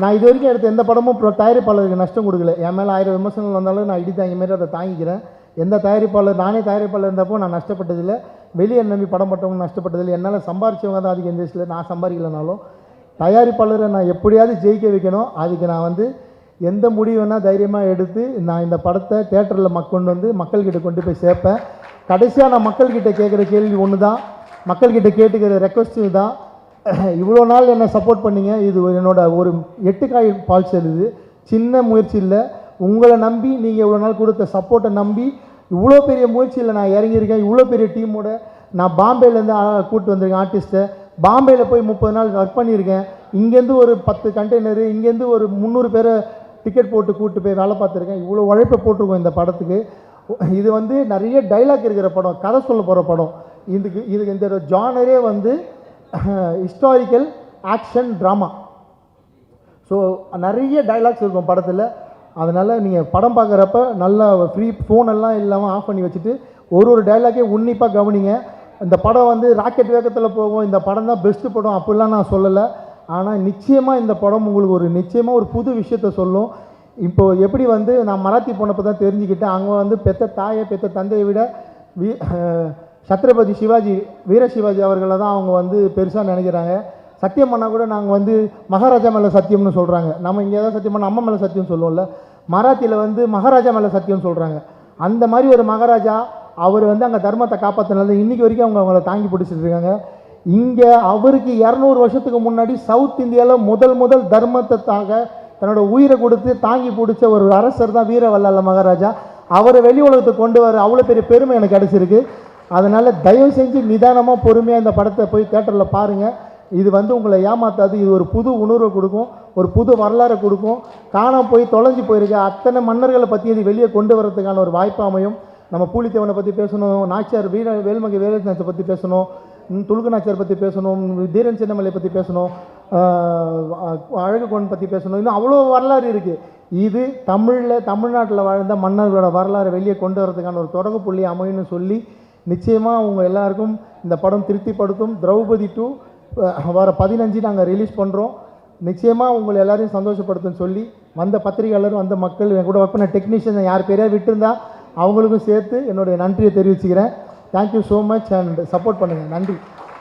நான் இது வரைக்கும் எடுத்த எந்த படமும் தயாரிப்பாளருக்கு நஷ்டம் கொடுக்கல. என் மேலே 1000 விமர்சனங்கள் வந்தாலும் நான் இடி தாங்கி மாரி அதை தாங்கிக்கிறேன். எந்த தயாரிப்பாளர், நானே தயாரிப்பாளர் இருந்தப்போ நான் நஷ்டப்பட்டதில்லை, வெளியே நம்பி படம் பட்டவங்க நஷ்டப்பட்டதில்லை. என்னால் சம்பாரிச்சவங்க தான் அதுக்கு எந்த விஷயத்தில் நான் சம்பாதிக்கலனாலும் தயாரிப்பாளரை நான் எப்படியாவது ஜெயிக்க வைக்கணும். அதுக்கு நான் வந்து எந்த முடிவுனா தைரியமாக எடுத்து நான் இந்த படத்தை தேட்டரில் கொண்டு வந்து மக்கள்கிட்ட கொண்டு போய் சேர்ப்பேன். கடைசியாக நான் மக்கள்கிட்ட கேட்குற கேள்வி ஒன்று தான், மக்கள்கிட்ட கேட்டுக்கிற ரெக்வஸ்ட்டு தான், இவ்வளோ நாள் என்னை சப்போர்ட் பண்ணிங்க, இது என்னோட ஒரு 8 காய் பால் செல்லுது, சின்ன முயற்சி இல்லை, உங்களை நம்பி நீங்கள் இவ்வளோ நாள் கொடுத்த சப்போர்ட்டை நம்பி இவ்வளோ பெரிய முயற்சியில் நான் இறங்கியிருக்கேன். இவ்வளோ பெரிய டீமோட நான் பாம்பேலேருந்து கூப்பிட்டு வந்திருக்கேன் ஆர்டிஸ்ட்டை, பாம்பேயில் போய் 30 நாள் ஒர்க் பண்ணியிருக்கேன். இங்கேருந்து ஒரு 10 கண்டெய்னரு, இங்கேருந்து ஒரு 300 பேரை டிக்கெட் போட்டு கூப்பிட்டு போய் வேலை பார்த்துருக்கேன். இவ்வளோ உழைப்பை போட்டிருக்கோம் இந்த படத்துக்கு. இது வந்து நிறைய டைலாக் இருக்கிற படம், கதை சொல்ல போகிற படம். இதுக்கு இந்த ஜானரே வந்து ஹிஸ்டாரிக்கல் ஆக்ஷன் ட்ராமா. ஸோ நிறைய டைலாக்ஸ் இருக்கும் படத்தில். அதனால் நீங்கள் படம் பார்க்குறப்ப நல்லா ஃப்ரீ ஃபோனெல்லாம் இல்லாமல் ஆஃப் பண்ணி வச்சுட்டு ஒரு டைலாக்கே உன்னிப்பாக கவனிங்க. இந்த படம் வந்து ராக்கெட் வேகத்தில் போகும், இந்த படம் தான் பெஸ்ட்டு படம் அப்படிலாம் நான் சொல்லலை. ஆனால் நிச்சயமாக இந்த படம் உங்களுக்கு நிச்சயமாக ஒரு புது விஷயத்த சொல்லும். இப்போது எப்படி வந்து நான் மராத்தி போனப்போ தான் தெரிஞ்சுக்கிட்டேன், அங்கே வந்து பெத்த தாயை பெத்த தந்தையை விட சத்ரபதி சிவாஜி, வீர சிவாஜி அவர்களை தான் அவங்க வந்து பெருசாக நினைக்கிறாங்க. சத்தியம் பண்ணால் கூட நாங்கள் வந்து மகாராஜா மேலே சத்தியம்னு சொல்கிறாங்க. நம்ம இங்கே ஏதாவது சத்தியம் பண்ணால் அம்மா மேலே சத்தியம் சொல்லுவோம்ல, மராத்தியில் வந்து மகாராஜா மேலே சத்தியம்னு சொல்கிறாங்க. அந்த மாதிரி ஒரு மகாராஜா அவர் வந்து அங்கே தர்மத்தை காப்பாற்றினால இன்றைக்கி வரைக்கும் அவங்கள தாங்கி பிடிச்சிட்டு இருக்காங்க. இங்கே அவருக்கு 200 வருஷத்துக்கு முன்னாடி சவுத் இந்தியாவில் முதல் தர்மத்துக்காக தன்னோட உயிரை கொடுத்து தாங்கி பிடிச்ச ஒரு அரசர் தான் வீர வல்லாள மகாராஜா. அவரை வெளி உலகத்துக்கு கொண்டு வர அவ்வளோ பெரிய பெருமை எனக்கு கிடச்சிருக்கு. அதனால் தயவு செஞ்சு நிதானமாக பொறுமையாக இந்த படத்தை போய் தேட்டரில் பாருங்கள். இது வந்து உங்களை ஏமாத்தாது. இது ஒரு புது உணர்வை கொடுக்கும், ஒரு புது வரலாறை கொடுக்கும். காணாம போய் தொலைஞ்சு போயிருக்க அத்தனை மன்னர்களை பற்றி இது வெளியே கொண்டு வரதுக்கான ஒரு வாய்ப்பு அமையும். நம்ம பூலித்தேவனை பற்றி பேசணும், நாச்சியார் வேல்மகை வேலுநாச்சியாரை பற்றி பேசணும், துலுக்கு நாச்சியார் பற்றி பேசணும், தீரன் சின்னமலை பற்றி பேசணும், அழகுகோன் பற்றி பேசணும். இன்னும் அவ்வளோ வரலாறு இருக்குது. இது தமிழ்நாட்டில் வாழ்ந்த மன்னர்களோட வரலாறை வெளியே கொண்டு வரதுக்கான ஒரு தொடக்க புள்ளி அமையும்னு சொல்லி நிச்சயமாக அவங்க எல்லாருக்கும் இந்த படம் திருப்திப்படுத்தும். திரௌபதி 2 வர 15 நாங்கள் ரிலீஸ் பண்ணுறோம். நிச்சயமாக உங்களை எல்லாரையும் சந்தோஷப்படுத்துன்னு சொல்லி வந்த பத்திரிகையாளரும் வந்த மக்கள் என் கூட ஒர்க் பண்ண டெக்னீஷியன் யார் பேரையா விட்டுருந்தா அவங்களுக்கும் சேர்த்து என்னுடைய நன்றியை தெரிவிச்சுக்கிறேன். Thank you so much and support பண்ணுங்கள். நன்றி.